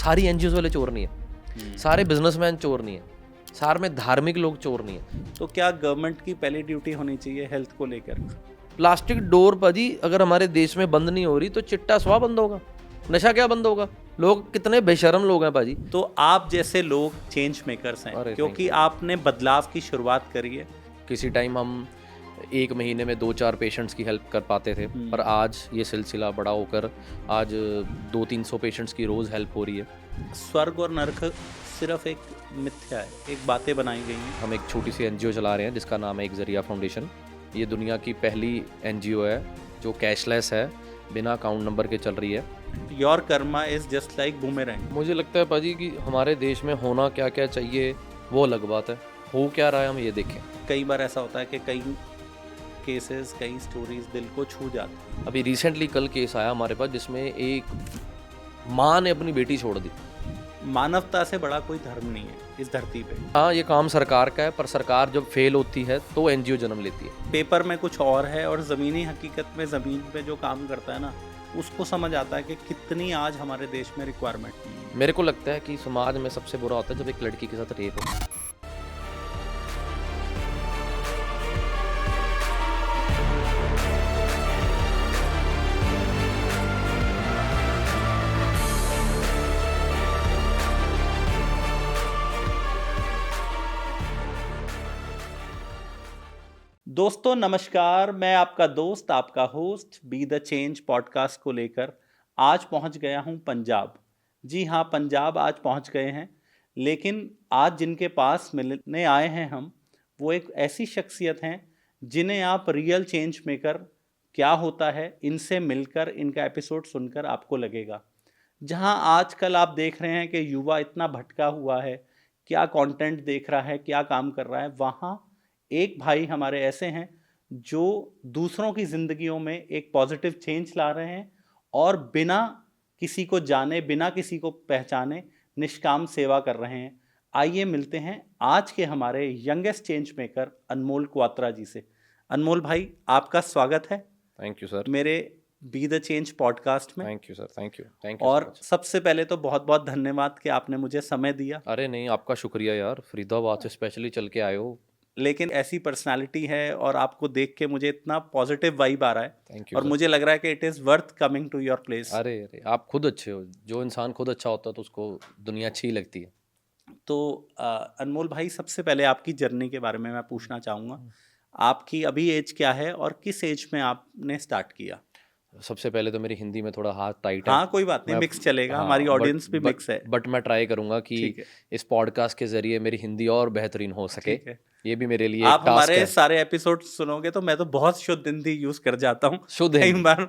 सारी एनजीओ वाले चोर नहीं है, सारे बिजनेसमैन चोर नहीं है, सारे में धार्मिक लोग चोर नहीं है। तो क्या गवर्नमेंट की पहली ड्यूटी होनी चाहिए हेल्थ को लेकर? प्लास्टिक डोर भाजी अगर हमारे देश में बंद नहीं हो रही तो चिट्टा स्वा बंद होगा, नशा क्या बंद होगा? लोग कितने बेशर्म लोग हैं भाजी। तो आप जैसे लोग चेंज मेकर्स हैं, क्योंकि आपने बदलाव की शुरुआत करी है। किसी टाइम हम एक महीने में 2-4 पेशेंट्स की हेल्प कर पाते थे, पर आज ये सिलसिला बड़ा होकर आज 200-300 पेशेंट्स की रोज़ हेल्प हो रही है। स्वर्ग और नरक सिर्फ एक मिथ्या है, एक बातें बनाई गई हैं। हम एक छोटी सी एनजीओ चला रहे हैं जिसका नाम है एक जरिया फाउंडेशन। ये दुनिया की पहली एनजीओ है जो कैशलेस है, बिना अकाउंट नंबर के चल रही है। Your karma is just like boomerang. मुझे लगता है पाजी कि हमारे देश में होना क्या क्या चाहिए वो अलग बात है, हो क्या रहा है हम ये देखें। कई बार ऐसा होता है कि कई केसेस, कई स्टोरीज दिल को छू जाती हैं। अभी रिसेंटली कल केस आया हमारे पास जिसमें एक माँ ने अपनी बेटी छोड़ दी। मानवता से बड़ा कोई धर्म नहीं है इस धरती पे। हाँ, ये काम सरकार का है, पर सरकार जब फेल होती है तो एनजीओ जन्म लेती है। पेपर में कुछ और है और ज़मीनी हकीकत में ज़मीन पे जो काम करता है ना, उसको समझ आता है कि कितनी आज हमारे देश में रिक्वायरमेंट है। मेरे को लगता है कि समाज में सबसे बुरा होता है जब एक लड़की के साथ रेप हो। दोस्तों नमस्कार, मैं आपका दोस्त, आपका host B the change podcast को लेकर आज पहुंच गया हूं पंजाब। जी हाँ, पंजाब आज पहुंच गए हैं। लेकिन आज जिनके पास मिलने आए हैं हम, वो एक ऐसी शख्सियत हैं जिन्हें आप रियल चेंज मेकर क्या होता है, इनसे मिलकर इनका एपिसोड सुनकर आपको लगेगा। जहां आजकल आप देख रहे हैं कि युवा इतना भटका हुआ है, क्या कंटेंट देख रहा है, क्या काम कर रहा है, वहाँ एक भाई हमारे ऐसे हैं जो दूसरों की ज़िंदगियों में एक पॉजिटिव चेंज ला रहे हैं और बिना किसी को जाने, बिना किसी को पहचाने निष्काम सेवा कर रहे हैं। आइए मिलते हैं आज के हमारे यंगेस्ट चेंज मेकर अनमोल क्वात्रा जी से। अनमोल भाई, आपका स्वागत है। थैंक यू सर, मेरे बी द चेंज पॉडकास्ट में। Thank you sir, thank you. और सबसे पहले तो बहुत बहुत धन्यवाद कि आपने मुझे समय दिया। अरे नहीं, आपका शुक्रिया यार, फरीदाबाद से स्पेशली चल के आए हो। लेकिन ऐसी पर्सनालिटी है और आपको देख के मुझे इतना पॉजिटिव वाइब आ रहा है। थैंक यू और सर। मुझे लग रहा है कि it is worth coming to your place. अरे आप खुद अच्छे हो। जो इंसान खुद अच्छा होता है तो उसको दुनिया अच्छी ही लगती है। तो अनमोल भाई, सबसे पहले आपकी जर्नी के बारे में मैं पूछना चाहूँगा। आपकी अभी एज क्या है और किस एज में आपने स्टार्ट किया? सबसे पहले तो मेरी हिंदी में थोड़ा हाथ टाइट है। हाँ, कोई बात नहीं, मिक्स चलेगा। हाँ, हमारी ऑडियंस भी मिक्स है। बट मैं ट्राई करूंगा कि इस पॉडकास्ट के जरिए मेरी हिंदी और बेहतरीन हो सके। ये भी मेरे लिए आप एक टास्क हमारे है। सारे एपिसोड सुनोगे तो मैं तो बहुत शुद्ध हिंदी यूज कर जाता हूँ। शुद्ध कई हिंदी। बार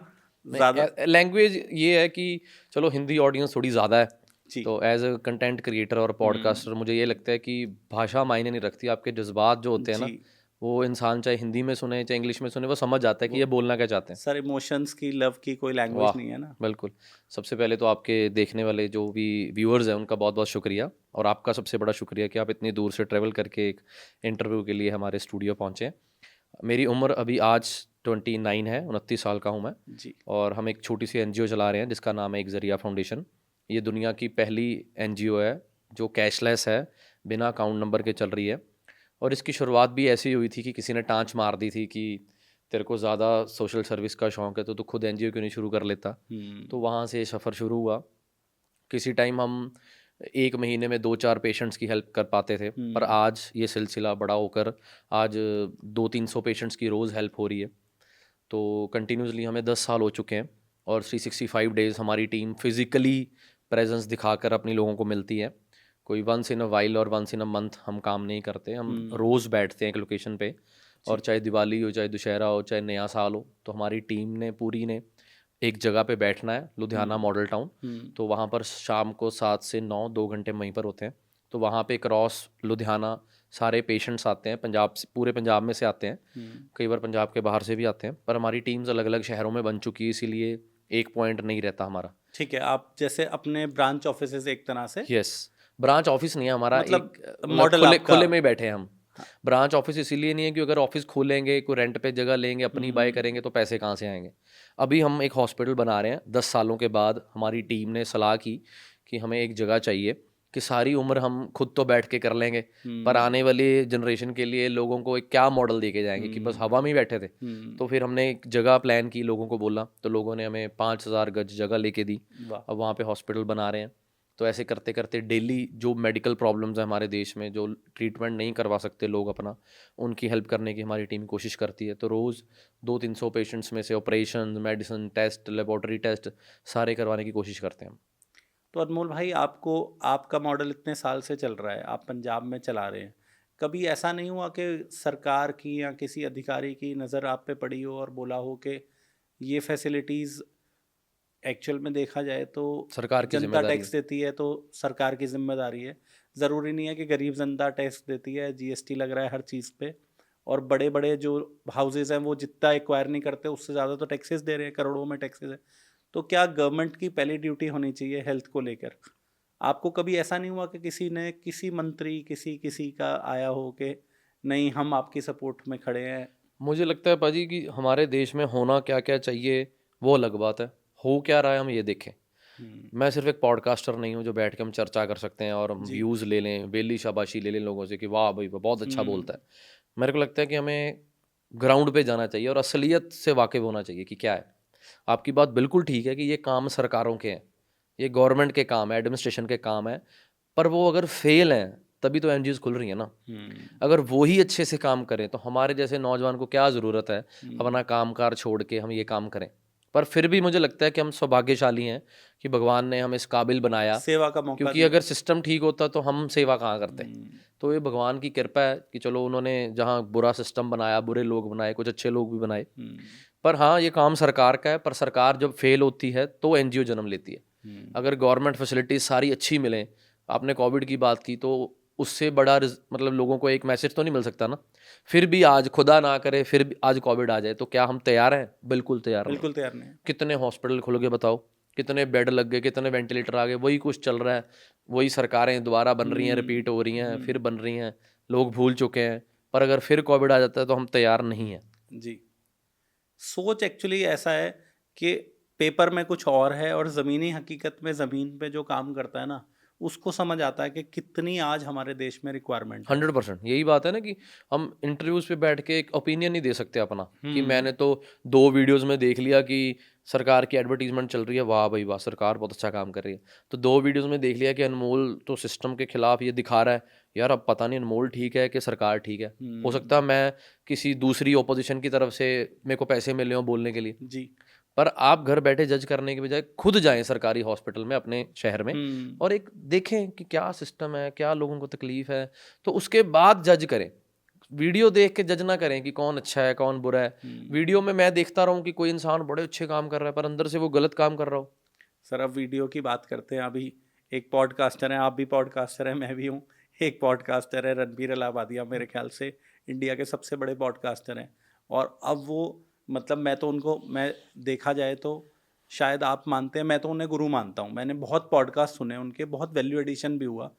ज्यादा लैंग्वेज ये है कि चलो हिंदी ऑडियंस थोड़ी ज़्यादा है, जी। तो एज अ कंटेंट क्रिएटर और पॉडकास्टर मुझे ये लगता है कि भाषा मायने नहीं रखती। आपके जज्बात जो होते हैं ना, जी। वो इंसान चाहे हिंदी में सुने चाहे इंग्लिश में सुने, वो समझ जाता है कि ये बोलना क्या चाहते हैं। सर, इमोशंस की, लव की कोई लैंग्वेज वाह, नहीं है ना। बिल्कुल। सबसे पहले तो आपके देखने वाले जो भी व्यूअर्स हैं उनका बहुत बहुत शुक्रिया, और आपका सबसे बड़ा शुक्रिया कि आप इतनी दूर से ट्रैवल करके एक इंटरव्यू के लिए हमारे स्टूडियो पहुँचे हैं। मेरी उम्र अभी आज 29 है, 29 साल का हूँ मैं जी। और हम एक छोटी सी एनजीओ चला रहे हैं जिसका नाम है एक जरिया फाउंडेशन। ये दुनिया की पहली एनजीओ है जो कैशलेस है, बिना अकाउंट नंबर के चल रही है। और इसकी शुरुआत भी ऐसी हुई थी कि किसी ने टाँच मार दी थी कि तेरे को ज़्यादा सोशल सर्विस का शौक़ है तो तू खुद एनजीओ क्यों नहीं शुरू कर लेता। तो वहाँ से सफ़र शुरू हुआ। किसी टाइम हम एक महीने में 2-4 पेशेंट्स की हेल्प कर पाते थे, पर आज ये सिलसिला बड़ा होकर आज 200-300 पेशेंट्स की रोज़ हेल्प हो रही है। तो कंटिन्यूसली हमें 10 साल हो चुके हैं और 365 डेज़ हमारी टीम फिज़िकली प्रेजेंस दिखाकर अपनी लोगों को मिलती है। कोई वंस इन अ वाइल और वंस इन अ मंथ हम काम नहीं करते, हम रोज़ बैठते हैं एक लोकेशन पे। और चाहे दिवाली हो, चाहे दुशहरा हो, चाहे नया साल हो, तो हमारी टीम ने पूरी ने एक जगह पे बैठना है, लुधियाना मॉडल टाउन। तो वहाँ पर शाम को 7 से 9 2 घंटे वहीं पर होते हैं। तो वहाँ पे क्रॉस लुधियाना सारे पेशेंट्स आते हैं, पंजाब से, पूरे पंजाब में से आते हैं, कई बार पंजाब के बाहर से भी आते हैं। पर हमारी टीम्स अलग अलग शहरों में बन चुकी है, इसीलिए एक पॉइंट नहीं रहता हमारा। ठीक है, आप जैसे अपने ब्रांच ऑफिस एक तरह से। यस, ब्रांच ऑफिस नहीं है हमारा, मतलब एक मॉडल खुले में ही बैठे हैं हम। ब्रांच ऑफिस इसीलिए नहीं है कि अगर ऑफिस खोलेंगे, कोई रेंट पे जगह लेंगे, अपनी बाय करेंगे तो पैसे कहाँ से आएंगे। अभी हम एक हॉस्पिटल बना रहे हैं। 10 सालों के बाद हमारी टीम ने सलाह की कि हमें एक जगह चाहिए कि सारी उम्र हम खुद तो बैठ के कर लेंगे, पर आने वाली जनरेशन के लिए लोगों को एक क्या मॉडल दे के जाएंगे कि बस हवा में ही बैठे थे। तो फिर हमने एक जगह प्लान की, लोगों को बोला, तो लोगों ने हमें 5,000 गज जगह लेके दी। अब वहाँ पे हॉस्पिटल बना रहे हैं। तो ऐसे करते करते डेली जो मेडिकल प्रॉब्लम्स हैं हमारे देश में, जो ट्रीटमेंट नहीं करवा सकते लोग अपना, उनकी हेल्प करने की हमारी टीम कोशिश करती है। तो रोज़ 200-300 पेशेंट्स में से operation, medicine, test, laboratory test सारे करवाने की कोशिश करते हैं हम। तो अनमोल भाई, आपको आपका मॉडल इतने साल से चल रहा है, आप पंजाब में चला रहे हैं, कभी ऐसा नहीं हुआ कि सरकार की या किसी अधिकारी की नज़र आप पे पड़ी हो और बोला हो कि ये फैसिलिटीज़ एक्चुअल में देखा जाए तो सरकार की जनता जिम्मेदारी टैक्स देती है तो सरकार की जिम्मेदारी है। ज़रूरी नहीं है कि गरीब जनता टैक्स देती है, जीएसटी लग रहा है हर चीज़ पे, और बड़े बड़े जो हाउसेज हैं वो जितना एक्वायर नहीं करते उससे ज़्यादा तो टैक्सेस दे रहे हैं, करोड़ों में टैक्सेस है। तो क्या गवर्नमेंट की पहली ड्यूटी होनी चाहिए हेल्थ को लेकर? आपको कभी ऐसा नहीं हुआ कि किसी ने, किसी मंत्री, किसी किसी का आया हो कि नहीं हम आपकी सपोर्ट में खड़े हैं? मुझे लगता है पाजी कि हमारे देश में होना क्या क्या चाहिए वो अलग बात है, हो क्या रहा है हम ये देखें। मैं सिर्फ एक पॉडकास्टर नहीं हूँ जो बैठ के हम चर्चा कर सकते हैं और हम जी। व्यूज़ ले लें, बेली शाबाशी ले लें लोगों से कि वाह भाई वाह, बहुत अच्छा बोलता है। मेरे को लगता है कि हमें ग्राउंड पे जाना चाहिए और असलियत से वाकिफ होना चाहिए कि क्या है। आपकी बात बिल्कुल ठीक है कि ये काम सरकारों के हैं, ये गवर्नमेंट के काम है, एडमिनिस्ट्रेशन के काम है, पर वो अगर फेल हैं तभी तो एनजीओज खुल रही है ना। अगर वो ही अच्छे से काम करें तो हमारे जैसे नौजवान को क्या ज़रूरत है अपना कामकाज छोड़ के हम ये काम करें। पर फिर भी मुझे लगता है कि हम सौभाग्यशाली हैं कि भगवान ने हमें इस काबिल बनाया, सेवा का मौका क्योंकि दिया। अगर सिस्टम ठीक होता तो हम सेवा कहाँ करते। तो ये भगवान की कृपा है कि चलो उन्होंने जहाँ बुरा सिस्टम बनाया, बुरे लोग बनाए, कुछ अच्छे लोग भी बनाए। पर हाँ, ये काम सरकार का है, पर सरकार जब फेल होती है तो एनजीओ जन्म लेती है। अगर गवर्नमेंट फैसिलिटीज़ सारी अच्छी मिलें, आपने कोविड की बात की, तो उससे बड़ा मतलब लोगों को एक मैसेज तो नहीं मिल सकता ना। फिर भी आज खुदा ना करे फिर भी आज कोविड आ जाए तो क्या हम तैयार हैं? बिल्कुल तैयार नहीं। बिल्कुल तैयार नहीं है। कितने हॉस्पिटल खुल गए बताओ, कितने बेड लग गए, कितने वेंटिलेटर आ गए, वही कुछ चल रहा है, वही सरकारें दोबारा बन रही हैं, रिपीट हो रही हैं, फिर बन रही हैं, लोग भूल चुके हैं। पर अगर फिर कोविड आ जाता है तो हम तैयार नहीं हैं। जी। सोच एक्चुअली ऐसा है कि पेपर में कुछ और है और ज़मीनी हकीकत में ज़मीन पे जो काम करता है ना, उसको समझ आता है कि कितनी आज हमारे देश में रिक्वायरमेंट है। 100% यही बात है ना कि हम इंटरव्यूज पे बैठ के एक ओपिनियन नहीं दे सकते अपना कि मैंने तो 2 वीडियोस में देख लिया कि सरकार की एडवर्टीजमेंट चल रही है, वाह भाई वाह सरकार बहुत अच्छा काम कर रही है। तो 2 वीडियोस में देख लिया कि अनमोल तो सिस्टम के खिलाफ ये दिखा रहा है, यार अब पता नहीं अनमोल ठीक है कि सरकार ठीक है। हो सकता है मैं किसी दूसरी ओपोजिशन की तरफ से मेरे को पैसे मिले हों बोलने के लिए। जी। पर आप घर बैठे जज करने के बजाय खुद जाएं सरकारी हॉस्पिटल में अपने शहर में और एक देखें कि क्या सिस्टम है, क्या लोगों को तकलीफ है, तो उसके बाद जज करें। वीडियो देख के जज ना करें कि कौन अच्छा है कौन बुरा है। वीडियो में मैं देखता रहूं कि कोई इंसान बड़े अच्छे काम कर रहा है पर अंदर से वो गलत काम कर रहा हो। सर अब वीडियो की बात करते हैं। अभी एक पॉडकास्टर है, आप भी पॉडकास्टर हैं, मैं भी हूँ। एक पॉडकास्टर है रणबीर अलाहाबादिया, मेरे ख्याल से इंडिया के सबसे बड़े पॉडकास्टर हैं। और अब वो, मतलब मैं तो उनको, मैं देखा जाए तो शायद आप मानते हैं, मैं तो उन्हें गुरु मानता हूँ। मैंने बहुत पॉडकास्ट सुने उनके, बहुत वैल्यू एडिशन भी हुआ।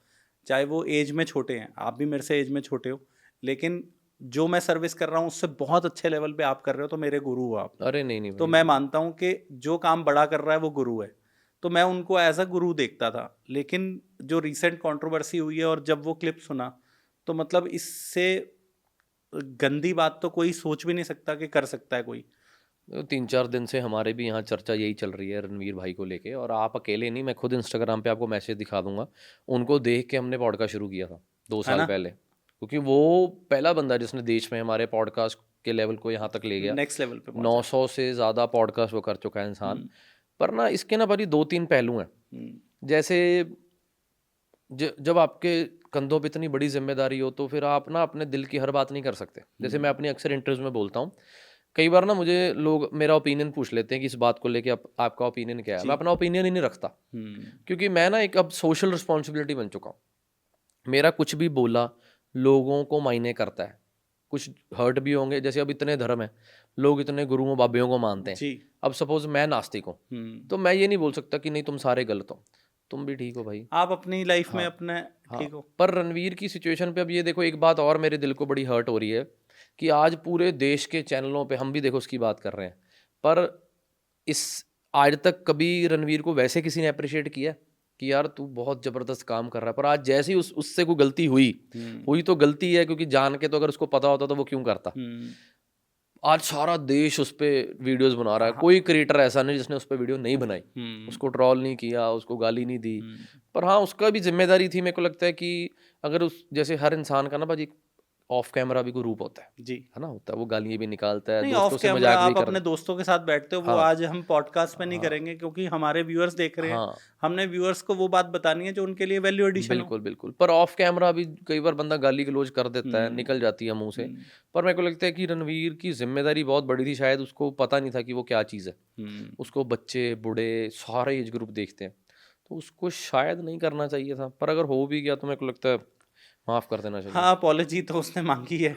चाहे वो एज में छोटे हैं, आप भी मेरे से एज में छोटे हो, लेकिन जो मैं सर्विस कर रहा हूँ उससे बहुत अच्छे लेवल पे आप कर रहे हो, तो मेरे गुरु हो आप। अरे नहीं नहीं तो भाई। मैं मानता हूँ कि जो काम बड़ा कर रहा है वो गुरु है, तो मैं उनको एज अ गुरु देखता था। लेकिन जो रिसेंट कंट्रोवर्सी हुई है और जब वो क्लिप सुना, तो मतलब इससे गंदी बात तो कोई सोच भी नहीं सकता कि कर सकता है कोई। 3-4 दिन से हमारे भी यहाँ चर्चा यही चल रही है रणवीर भाई को लेके, और आप अकेले नहीं, मैं खुद इंस्टाग्राम पे आपको मैसेज दिखा दूंगा। उनको देख के हमने पॉडकास्ट शुरू किया था 2 साल है ना? पहले, क्योंकि वो पहला बंदा है जिसने देश में हमारे पॉडकास्ट के लेवल को यहाँ तक ले गया। नेक्स्ट लेवल पे पहुंचा। 900 से ज़्यादा पॉडकास्ट वो कर चुका है इंसान। पर ना इसके ना भाई 2-3 पहलू हैं। जैसे जब आपके कंधों पे इतनी बड़ी जिम्मेदारी हो तो फिर आप ना अपने दिल की हर बात नहीं कर सकते। जैसे मैं अपनी अक्सर इंटरव्यूज में बोलता हूँ, कई बार ना मुझे लोग मेरा ओपिनियन पूछ लेते हैं कि इस बात को लेके आपका ओपिनियन क्या है। मैं अपना ओपिनियन ही नहीं रखता, क्योंकि मैं ना एक अब सोशल रिस्पॉन्सिबिलिटी बन चुका हूँ। मेरा कुछ भी बोला लोगों को मायने करता है, कुछ हर्ट भी होंगे। जैसे अब इतने धर्म हैं, लोग इतने गुरुओं बाबियों को मानते हैं। जी। अब सपोज मैं नास्तिक हूँ, तो मैं ये नहीं बोल सकता कि नहीं तुम सारे गलत हो, तुम भी ठीक हो भाई, आप अपनी लाइफ में हाँ अपने हाँ। ठीक हो। पर रणवीर की सिचुएशन पे अब ये देखो, एक बात और मेरे दिल को बड़ी हर्ट हो रही है कि आज पूरे देश के चैनलों पे हम भी देखो उसकी बात कर रहे हैं, पर इस आज तक कभी रणवीर को वैसे किसी ने अप्रिशिएट किया कि यार तू बहुत जबरदस्त काम कर रहा है, पर आज जैसे ही उससे कोई गलती हुई तो गलती है, क्योंकि जान के तो अगर उसको पता होता तो वो क्यों करता। आज सारा देश उस पे वीडियोस बना रहा है, कोई क्रिएटर ऐसा नहीं जिसने उस पे वीडियो नहीं बनाई, उसको ट्रोल नहीं किया, उसको गाली नहीं दी। पर हाँ, उसका भी जिम्मेदारी थी। मेरे को लगता है कि अगर उस जैसे हर इंसान का ना भाजी ऑफ कैमरा भी कोई रूप होता है जी, है ना, होता है, वो गालियाँ भी निकालता है, नहीं दोस्तों ऑफ से कैमरा मजाक भी आप अपने करता दोस्तों के साथ बैठते हो, वो हाँ आज हम पॉडकास्ट में नहीं हाँ करेंगे क्योंकि हमारे व्यूअर्स देख रहे हैं। हाँ हमने व्यूअर्स को वो बात बतानी है जो उनके लिए वैल्यू एडिशन हो। बिल्कुल बिल्कुल। पर ऑफ कैमरा भी कई बार बंदा गाली गलौज कर देता है, निकल जाती है मुंह से। पर मेरे को लगता है कि रणवीर की जिम्मेदारी बहुत बड़ी थी, शायद उसको पता नहीं था कि वो क्या चीज़ है। उसको बच्चे बूढ़े सारे एज ग्रुप देखते हैं, तो उसको शायद नहीं करना चाहिए था। पर अगर हो भी गया तो मेरे को लगता है माफ़ कर देना चाहिए। हाँ, अपॉलॉजी तो उसने मांगी है।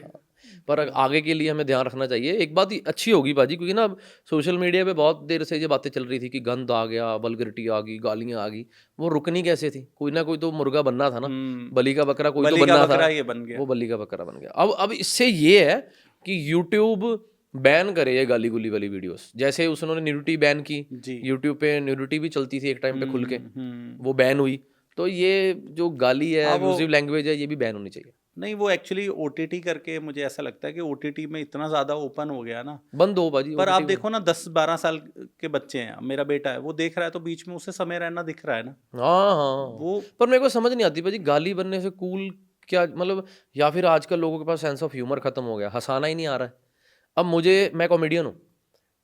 पर आगे के लिए हमें ध्यान रखना चाहिए। एक बात अच्छी होगी बाजी, क्योंकि ना अब सोशल मीडिया पे बहुत देर से ये बातें चल रही थी कि गंद आ गया, वल्गरिटी आ गई, गालियाँ आ गई। वो रुकनी कैसे थी? कोई ना कोई तो मुर्गा बनना था ना, बलि का बकरा कोई तो बलि का बनना बकरा था, ये बन गया। वो बलि का बकरा बन गया। अब इससे ये है कि यूट्यूब बैन करे ये गाली गुली वाली वीडियोस। जैसे उन्होंने न्यूडिटी बैन की, जी, यूट्यूब पे न्यूडिटी भी चलती थी एक टाइम पे खुल के, हम्म। वो बैन हुई। तो ये जो गाली है, हाँ, वो अब्यूजिव लैंग्वेज है, ये भी बैन होनी चाहिए। नहीं, वो एक्चुअली ओटीटी करके मुझे ऐसा लगता है कि ओटीटी में इतना ज़्यादा ओपन हो गया ना। बंद हो बाजी पर आप OTT देखो ना, 10-12 साल के बच्चे हैं, मेरा बेटा है, वो देख रहा है तो बीच में उसे समय रहना दिख रहा है ना। हाँ हाँ। वो पर मेरे को समझ नहीं आती भाजी, गाली बनने से कूल क्या मतलब? या फिर आजकल लोगों के पास सेंस ऑफ ह्यूमर खत्म हो गया, हंसाना ही नहीं आ रहा है। अब मैं कॉमेडियन हूँ,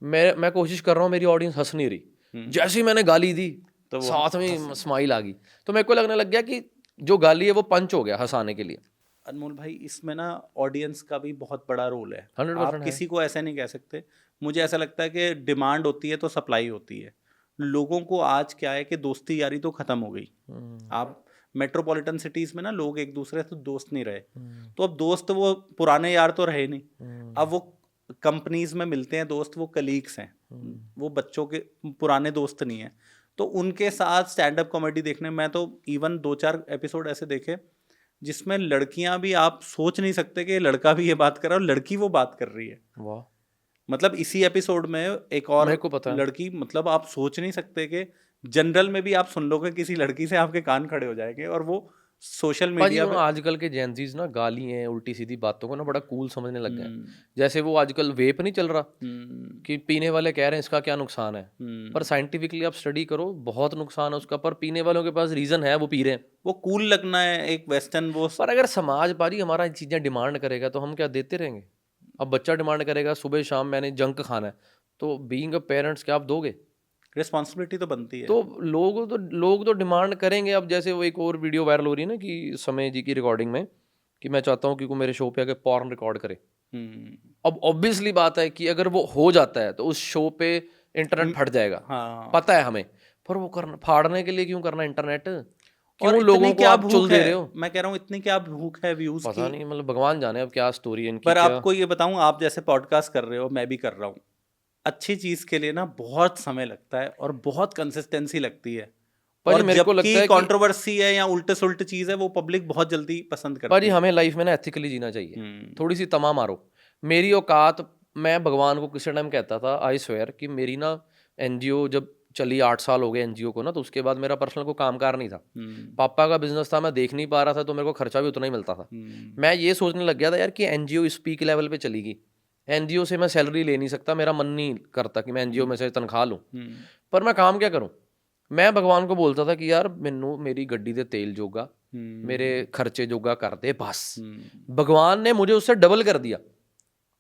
मैं कोशिश कर रहा हूँ, मेरी ऑडियंस हंस नहीं रही। जैसे ही मैंने गाली दी तो वो साथ में स्माइल आ गई, तो मेरे को लगने लग गया कि जो गाली है वो पंच हो गया हंसाने के लिए। अनमोल भाई, इसमें ना ऑडियंस का भी बहुत बड़ा रोल है। 100% आप है। किसी को ऐसे नहीं कह सकते। मुझे ऐसा लगता है कि डिमांड होती है तो सप्लाई होती है। लोगों को आज क्या है कि दोस्ती यारी तो खत्म हो गई। आप मेट्रोपॉलिटन सिटीज में ना, लोग एक दूसरे से दोस्त नहीं रहे। तो अब दोस्त वो पुराने यार तो रहे नहीं। अब वो कंपनीज में मिलते हैं दोस्त, वो कलीग्स हैं, वो बच्चों के पुराने दोस्त नहीं है। तो उनके साथ स्टैंड अप कॉमेडी देखने, मैं तो इवन 2-4 एपिसोड ऐसे देखे जिसमें लड़कियां भी, आप सोच नहीं सकते कि लड़का भी ये बात कर रहा है और लड़की वो बात कर रही है। वाह, मतलब इसी एपिसोड में एक और मेरे को पता है। लड़की, मतलब आप सोच नहीं सकते कि जनरल में भी आप सुन लोगे किसी लड़की से, आपके कान खड़े हो जाएंगे। और वो सोशल भाजी मीडिया वो पे आजकल के जेंजीज ना गाली हैं, उल्टी सीधी बातों को ना बड़ा कूल समझने लग गए हैं। जैसे वो आजकल वेप नहीं चल रहा कि पीने वाले कह रहे हैं इसका क्या नुकसान है, पर साइंटिफिकली आप स्टडी करो, बहुत नुकसान है उसका। पर पीने वालों के पास रीजन है, वो पी रहे हैं। वो कूल लगना है, एक वेस्टर्न वो। पर अगर समाज भाजी हमारा ये चीज़ें डिमांड करेगा तो हम क्या देते रहेंगे? अब बच्चा डिमांड करेगा सुबह शाम मैंने जंक खाना है, तो बीइंग अ पेरेंट्स क्या आप दोगे? रिस्पॉन्सिबिलिटी तो बनती है। तो लोग तो डिमांड करेंगे। अब जैसे वो एक और वीडियो वायरल हो रही है ना कि समय जी की रिकॉर्डिंग में, कि मैं चाहता हूँ कि वो मेरे शो पे आके पॉर्न रिकॉर्ड करे। अब ऑब्वियसली बात है कि अगर वो हो जाता है तो उस शो पे इंटरनेट फट जाएगा, हाँ, पता है हमें। पर वो करना, फाड़ने के लिए क्यों करना इंटरनेट? और क्यों इतनी लोगों को क्या आप चुल भूख दे है, रहे हो? मैं कह रहा हूँ इतनी क्या भूख है व्यूज पता की। नहीं, मतलब भगवान जाने अब क्या स्टोरी है इनकी। पर क्या आपको ये बताऊं, आप जैसे पॉडकास्ट कर रहे हो, मैं भी कर रहा हूँ, अच्छी चीज के लिए ना बहुत समय लगता है और बहुत कंसिस्टेंसी लगती है। पर और मेरे को लगता जबकि है कि कंट्रोवर्सी है या उल्टे सुल्टे चीज है, वो पब्लिक बहुत जल्दी पसंद पर करती है। हमें लाइफ में ना एथिकली जीना चाहिए। हम्म, थोड़ी सी तमा मारो। मेरी औकात, मैं भगवान को किसी टाइम कहता था, आई स्वेयर, कि मेरी ना एनजीओ जब चली 8 साल हो गए एनजीओ को ना, तो उसके बाद मेरा पर्सनल को कामकार नहीं था। पापा का बिजनेस था, मैं देख नहीं पा रहा था, तो मेरे को खर्चा भी उतना ही मिलता था। मैं ये सोचने लग गया था यार कि एनजीओ इस पीक लेवल पे चलेगी, एनजीओ से मैं सैलरी ले नहीं सकता, मेरा मन नहीं करता कि मैं एनजीओ में से तनख्वाह लूँ। पर मैं काम क्या करूँ? मैं भगवान को बोलता था कि यार मैनू मेरी गड्डी दे तेल जोगा, मेरे खर्चे जोगा कर दे बस। भगवान ने मुझे उससे डबल कर दिया।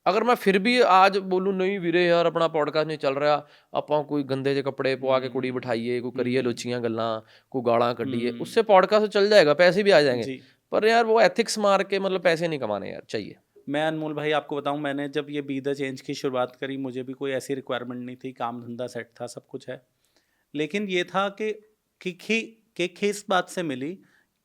अगर मैं फिर भी आज बोलूँ नहीं वीरे यार अपना पॉडकास्ट नहीं चल रहा, ਆਪਾਂ कोई गंदे जे कपड़े पवा के कुड़ी बिठाइए, कोई करिए लुच्चियां गल्लां, कोई गालां कड्डिए, उससे पॉडकास्ट चल जाएगा, पैसे भी आ जाएंगे। जी। पर यार वो एथिक्स मार के मतलब पैसे नहीं कमाने यार चाहिए। मैं अनमोल भाई आपको बताऊं, मैंने जब ये बी द चेंज की शुरुआत करी, मुझे भी कोई ऐसी रिक्वायरमेंट नहीं थी, काम धंधा सेट था, सब कुछ है। लेकिन ये था कि किस बात से मिली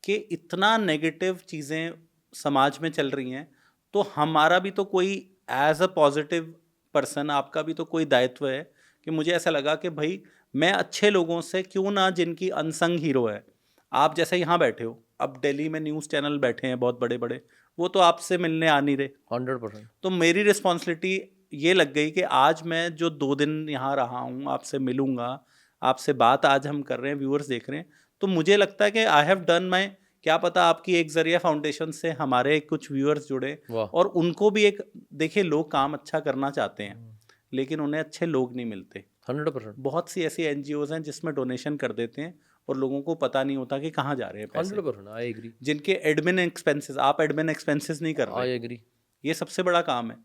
कि इतना नेगेटिव चीज़ें समाज में चल रही हैं, तो हमारा भी तो कोई एज अ पॉजिटिव पर्सन, आपका भी तो कोई दायित्व है कि मुझे ऐसा लगा कि भाई मैं अच्छे लोगों से क्यों ना, जिनकी अनसंग हीरो है, आप जैसे यहाँ बैठे हो, अब दिल्ली में न्यूज़ चैनल बैठे हैं बहुत बड़े बड़े, वो तो आपसे मिलने आ नहीं रहे। 100%। तो मेरी रिस्पॉन्सिबिलिटी ये लग गई कि आज मैं जो 2 दिन यहाँ रहा हूँ, आपसे मिलूंगा, आपसे बात आज हम कर रहे हैं, व्यूअर्स देख रहे हैं, तो मुझे लगता है कि आई हैव डन माई, क्या पता आपकी एक जरिया फाउंडेशन से हमारे कुछ व्यूअर्स जुड़े वाह। और उनको भी एक, देखिए लोग काम अच्छा करना चाहते हैं लेकिन उन्हें अच्छे लोग नहीं मिलते। 100%। बहुत सी ऐसी एनजीओज हैं जिसमें डोनेशन कर देते हैं और लोगों को पता नहीं होता कि कहाँ जा रहे हैं पैसे, 100% आई एग्री। जिनके एडमिन एक्सपेंसेस, आप एडमिन एक्सपेंसेस नहीं कर आई रहे, एग्री ये सबसे बड़ा काम है।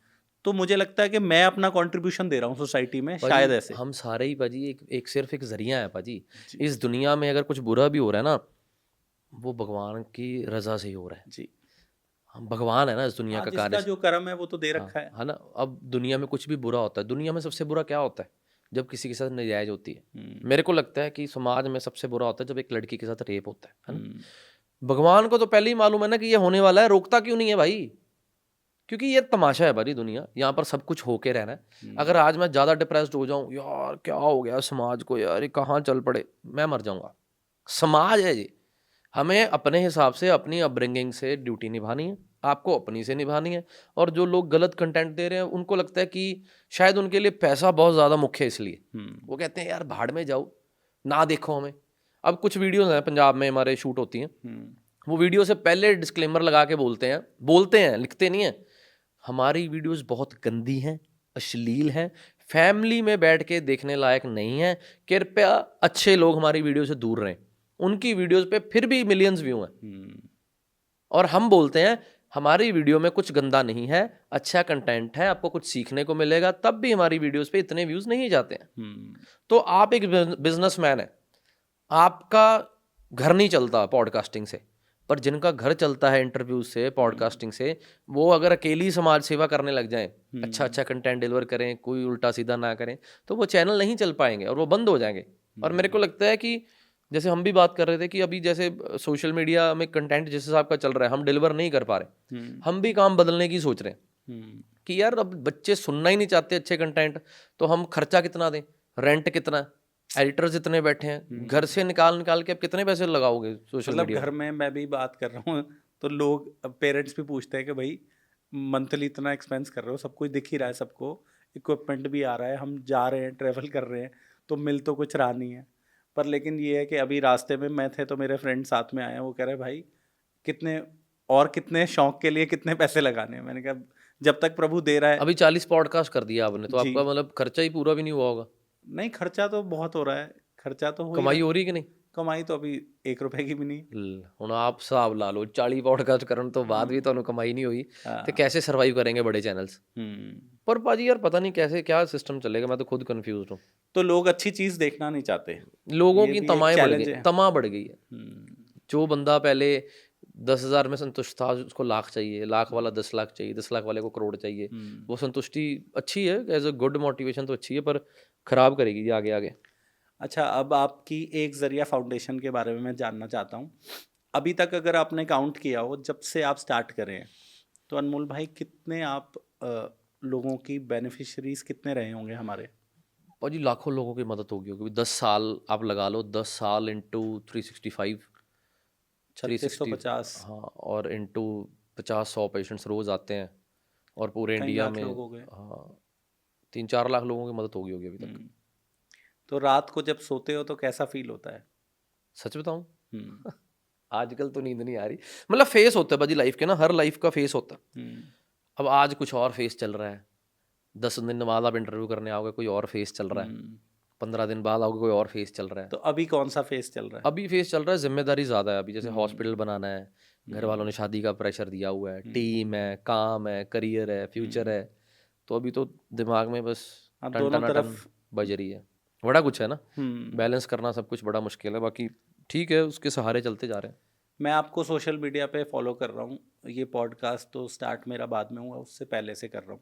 तो मुझे लगता है कि मैं अपना कंट्रीब्यूशन दे रहा हूँ सोसाइटी में, पाजी। शायद ऐसे। हम सारे ही पाजी एक सिर्फ एक जरिया है पाजी। जी इस दुनिया में अगर कुछ बुरा भी हो रहा है ना, वो भगवान की रजा से ही हो रहा है। जी, हम भगवान है ना इस दुनिया हाँ, का जिसका कार्य। जो कर्म है वो तो दे हाँ रखा है। है ना। अब दुनिया में कुछ भी बुरा होता है, दुनिया में सबसे बुरा क्या होता है? जब किसी के साथ नाजायज होती है। मेरे को लगता है कि समाज में सबसे बुरा होता है जब एक लड़की के साथ रेप होता है ना। भगवान को तो पहले ही मालूम है ना कि ये होने वाला है, रोकता क्यों नहीं है भाई? क्योंकि ये तमाशा है भाई, दुनिया यहाँ पर सब कुछ होके रहना है। अगर आज मैं ज़्यादा डिप्रेस्ड हो जाऊँ, यार क्या हो गया समाज को, यार ये कहाँ चल पड़े, मैं मर जाऊँगा। समाज है ये, हमें अपने हिसाब से अपनी अपब्रिंगिंग से ड्यूटी निभानी है, आपको अपनी से निभानी है। और जो लोग गलत कंटेंट दे रहे हैं उनको लगता है कि शायद उनके लिए पैसा बहुत ज़्यादा मुख्य है, इसलिए वो कहते हैं यार भाड़ में जाओ, ना देखो हमें। अब कुछ वीडियोस हैं पंजाब में हमारे शूट होती हैं, वो वीडियो से पहले डिस्क्लेमर लगा के बोलते हैं, लिखते नहीं हैं, हमारी वीडियोस बहुत गंदी हैं, अश्लील हैं, फैमिली में बैठ के देखने लायक नहीं है, कृपया अच्छे लोग हमारी वीडियो से दूर रहें। उनकी वीडियोस पे फिर भी मिलियंस व्यू हैं। और हम बोलते हैं हमारी वीडियो में कुछ गंदा नहीं है, अच्छा कंटेंट है, आपको कुछ सीखने को मिलेगा, तब भी हमारी वीडियोस पे इतने व्यूज नहीं जाते हैं। तो आप एक बिजनेसमैन है, आपका घर नहीं चलता पॉडकास्टिंग से, पर जिनका घर चलता है इंटरव्यूज से, पॉडकास्टिंग से, वो अगर अकेली समाज सेवा करने लग जाएं, अच्छा अच्छा कंटेंट डिलीवर करें, कोई उल्टा सीधा ना करें, तो वो चैनल नहीं चल पाएंगे और वो बंद हो जाएंगे। और मेरे को लगता है कि जैसे हम भी बात कर रहे थे कि अभी जैसे सोशल मीडिया में कंटेंट जिस हिसाब का चल रहा है, हम डिलीवर नहीं कर पा रहे, हम भी काम बदलने की सोच रहे हैं कि यार अब बच्चे सुनना ही नहीं चाहते अच्छे कंटेंट, तो हम खर्चा कितना दें, रेंट कितना, एडिटर्स इतने बैठे हैं, घर से निकाल के अब कितने पैसे लगाओगे सोशल मतलब मीडिया? घर में मैं भी बात कर रहा हूँ तो लोग, पेरेंट्स भी पूछते हैं कि भाई मंथली इतना एक्सपेंस कर रहे हो, सब कुछ दिख ही रहा है, सबको इक्विपमेंट भी आ रहा है, हम जा रहे हैं, ट्रैवल कर रहे हैं, तो मिल तो कुछ रहा नहीं है। पर लेकिन ये है कि अभी रास्ते में मैं थे तो मेरे फ्रेंड साथ में आए हैं, वो कह रहे भाई कितने और कितने शौक के लिए कितने पैसे लगाने हैं। मैंने कहा जब तक प्रभु दे रहा है। अभी 40 पॉडकास्ट कर दिया आपने, तो जी, आपका मतलब खर्चा ही पूरा भी नहीं हुआ होगा। नहीं खर्चा तो बहुत हो रहा है, खर्चा तो हो ही कमाई रहा हो है। रही कि नहीं? कमाई तो अभी 1 रुपए की भी नहीं। ਹੁਣ आप हिसाब ला लो, 40 पॉडकास्ट करने तो बाद भी ਤੁਹਾਨੂੰ कमाई नहीं हुई, तो कैसे सर्वाइव करेंगे बड़े चैनल्स? पर पाजी यार पता नहीं कैसे क्या सिस्टम चलेगा, मैं तो खुद कंफ्यूज हूँ। तो लोग अच्छी चीज देखना नहीं चाहते, लोगों ये की भी एक तमाएं बढ़ चैलेंज गई, है। तमा बढ़ गई है। जो बंदा पहले 10,000 में संतुष्ट था, उसको लाख चाहिए, लाख वाला 10 लाख चाहिए, 10 लाख वाले को करोड़ चाहिए। वो संतुष्टि अच्छी है, एज अ गुड मोटिवेशन तो अच्छी है, पर खराब करेगी ये आगे आगे। अच्छा, अब आपकी एक जरिया फाउंडेशन के बारे में मैं जानना चाहता हूँ। अभी तक अगर आपने काउंट किया हो, जब से आप स्टार्ट करें हैं, तो अनमोल भाई कितने आप लोगों की बेनिफिशरीज कितने रहे होंगे हमारे? और जी लाखों लोगों की मदद होगी, क्योंकि 10 साल आप लगा लो, 10 साल इंटू 365, 360, 3650, हाँ, और इंटू 50-100 पेशेंट्स रोज़ आते हैं, और पूरे कई इंडिया लाख में लोग हो गए। हाँ 3-4 लाख लोगों की मदद होगी अभी तक। तो रात को जब सोते हो तो कैसा फील होता है? सच बताऊँ, हम्म, आजकल तो नींद नहीं आ रही। मतलब फेस होता है भाजी लाइफ के ना, हर लाइफ का फेस होता है। अब आज कुछ और फेस चल रहा है, 10 दिन बाद आप इंटरव्यू करने आओगे, कोई और फेस चल रहा है, 15 दिन बाद आओगे, कोई और फेस चल रहा है। तो अभी कौन सा फेस चल रहा है? अभी फेस चल रहा है जिम्मेदारी ज़्यादा है। अभी जैसे हॉस्पिटल बनाना है, घर वालों ने शादी का प्रेशर दिया हुआ है, टीम है, काम है, करियर है, फ्यूचर है, तो अभी तो दिमाग में बस अब टन दोनों टन टन तरफ। बज रही है। बड़ा कुछ है ना, बैलेंस करना सब कुछ बड़ा मुश्किल है, बाकी ठीक है, उसके सहारे चलते जा रहे हैं। मैं आपको सोशल मीडिया पे फॉलो कर रहा हूँ, ये पॉडकास्ट तो स्टार्ट मेरा बाद में हुआ, उससे पहले से कर रहा हूँ।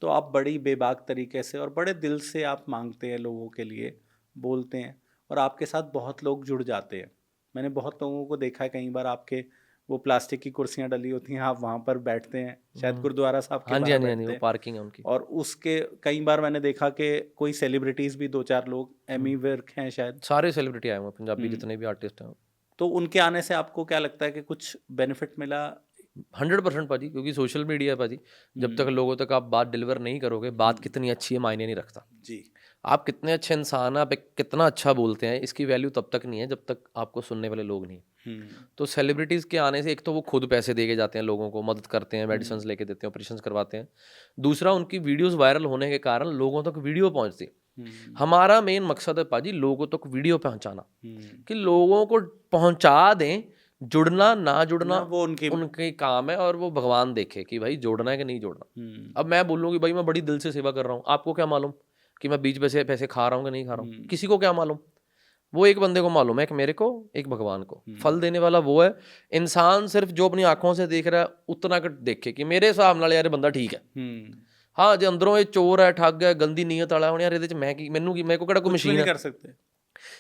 तो आप बड़ी बेबाक तरीके से और बड़े दिल से आप मांगते हैं, लोगों के लिए बोलते हैं, और आपके साथ बहुत लोग जुड़ जाते हैं। मैंने बहुत लोगों को देखा है, कई बार आपके वो प्लास्टिक की कुर्सियाँ डली होती हैं, आप वहाँ पर बैठते हैं, शायद गुरुद्वारा साहब के हाँ जी, बाहर हाँ जी, हाँ जी, बैठते वो हैं। पार्किंग है उनकी। और उसके कई बार मैंने देखा कि कोई सेलिब्रिटीज़ भी 2-4 लोग, एमी विर्क हैं शायद, सारे सेलिब्रिटी आए हुए हैं, पंजाबी जितने भी आर्टिस्ट हैं। तो उनके आने से आपको क्या लगता है कि कुछ बेनिफिट मिला? 100% पाजी, क्योंकि सोशल मीडिया है पाजी, जब तक लोगों तक आप बात डिलीवर नहीं करोगे, बात कितनी अच्छी है मायने नहीं रखता। जी, आप कितने अच्छे इंसान हैं, आप कितना अच्छा बोलते हैं, इसकी वैल्यू तब तक नहीं है जब तक आपको सुनने वाले लोग नहीं हैं। तो सेलिब्रिटीज़ के आने से एक तो वो खुद पैसे दे के जाते हैं, लोगों को मदद करते हैं, मेडिसिन लेके देते हैं, ऑपरेशन करवाते हैं। दूसरा, उनकी वीडियोस वायरल होने के कारण लोगों तक वीडियो पहुंचती है। हमारा मेन मकसद है पाजी लोगों तक वीडियो पहुंचाना, कि लोगों को पहुंचा दें। जुड़ना ना जुड़ना वो उनके काम है, और वो भगवान देखे कि भाई जोड़ना है कि नहीं जोड़ना। अब मैं बोलूँ कि भाई मैं बड़ी दिल से सेवा कर रहा हूँ, आपको क्या मालूम कि मैं बीच में से पैसे खा रहा हूँ कि नहीं खा रहा हूँ? किसी को क्या मालूम? वो एक बंदे को मालूम है, एक मेरे को, एक भगवान को। फल देने वाला वो है। इंसान सिर्फ जो अपनी आंखों से देख रहा है उतना कर देखे कि मेरे हिसाब नाल यार बंदा ठीक है। हाँ, जो अंदरों ये चोर है, ठग है, गंदी नीयत वाला है, यार ये मैं की मैनू की, मेरे को केड़ा कोई मशीन नहीं है? कर सकते।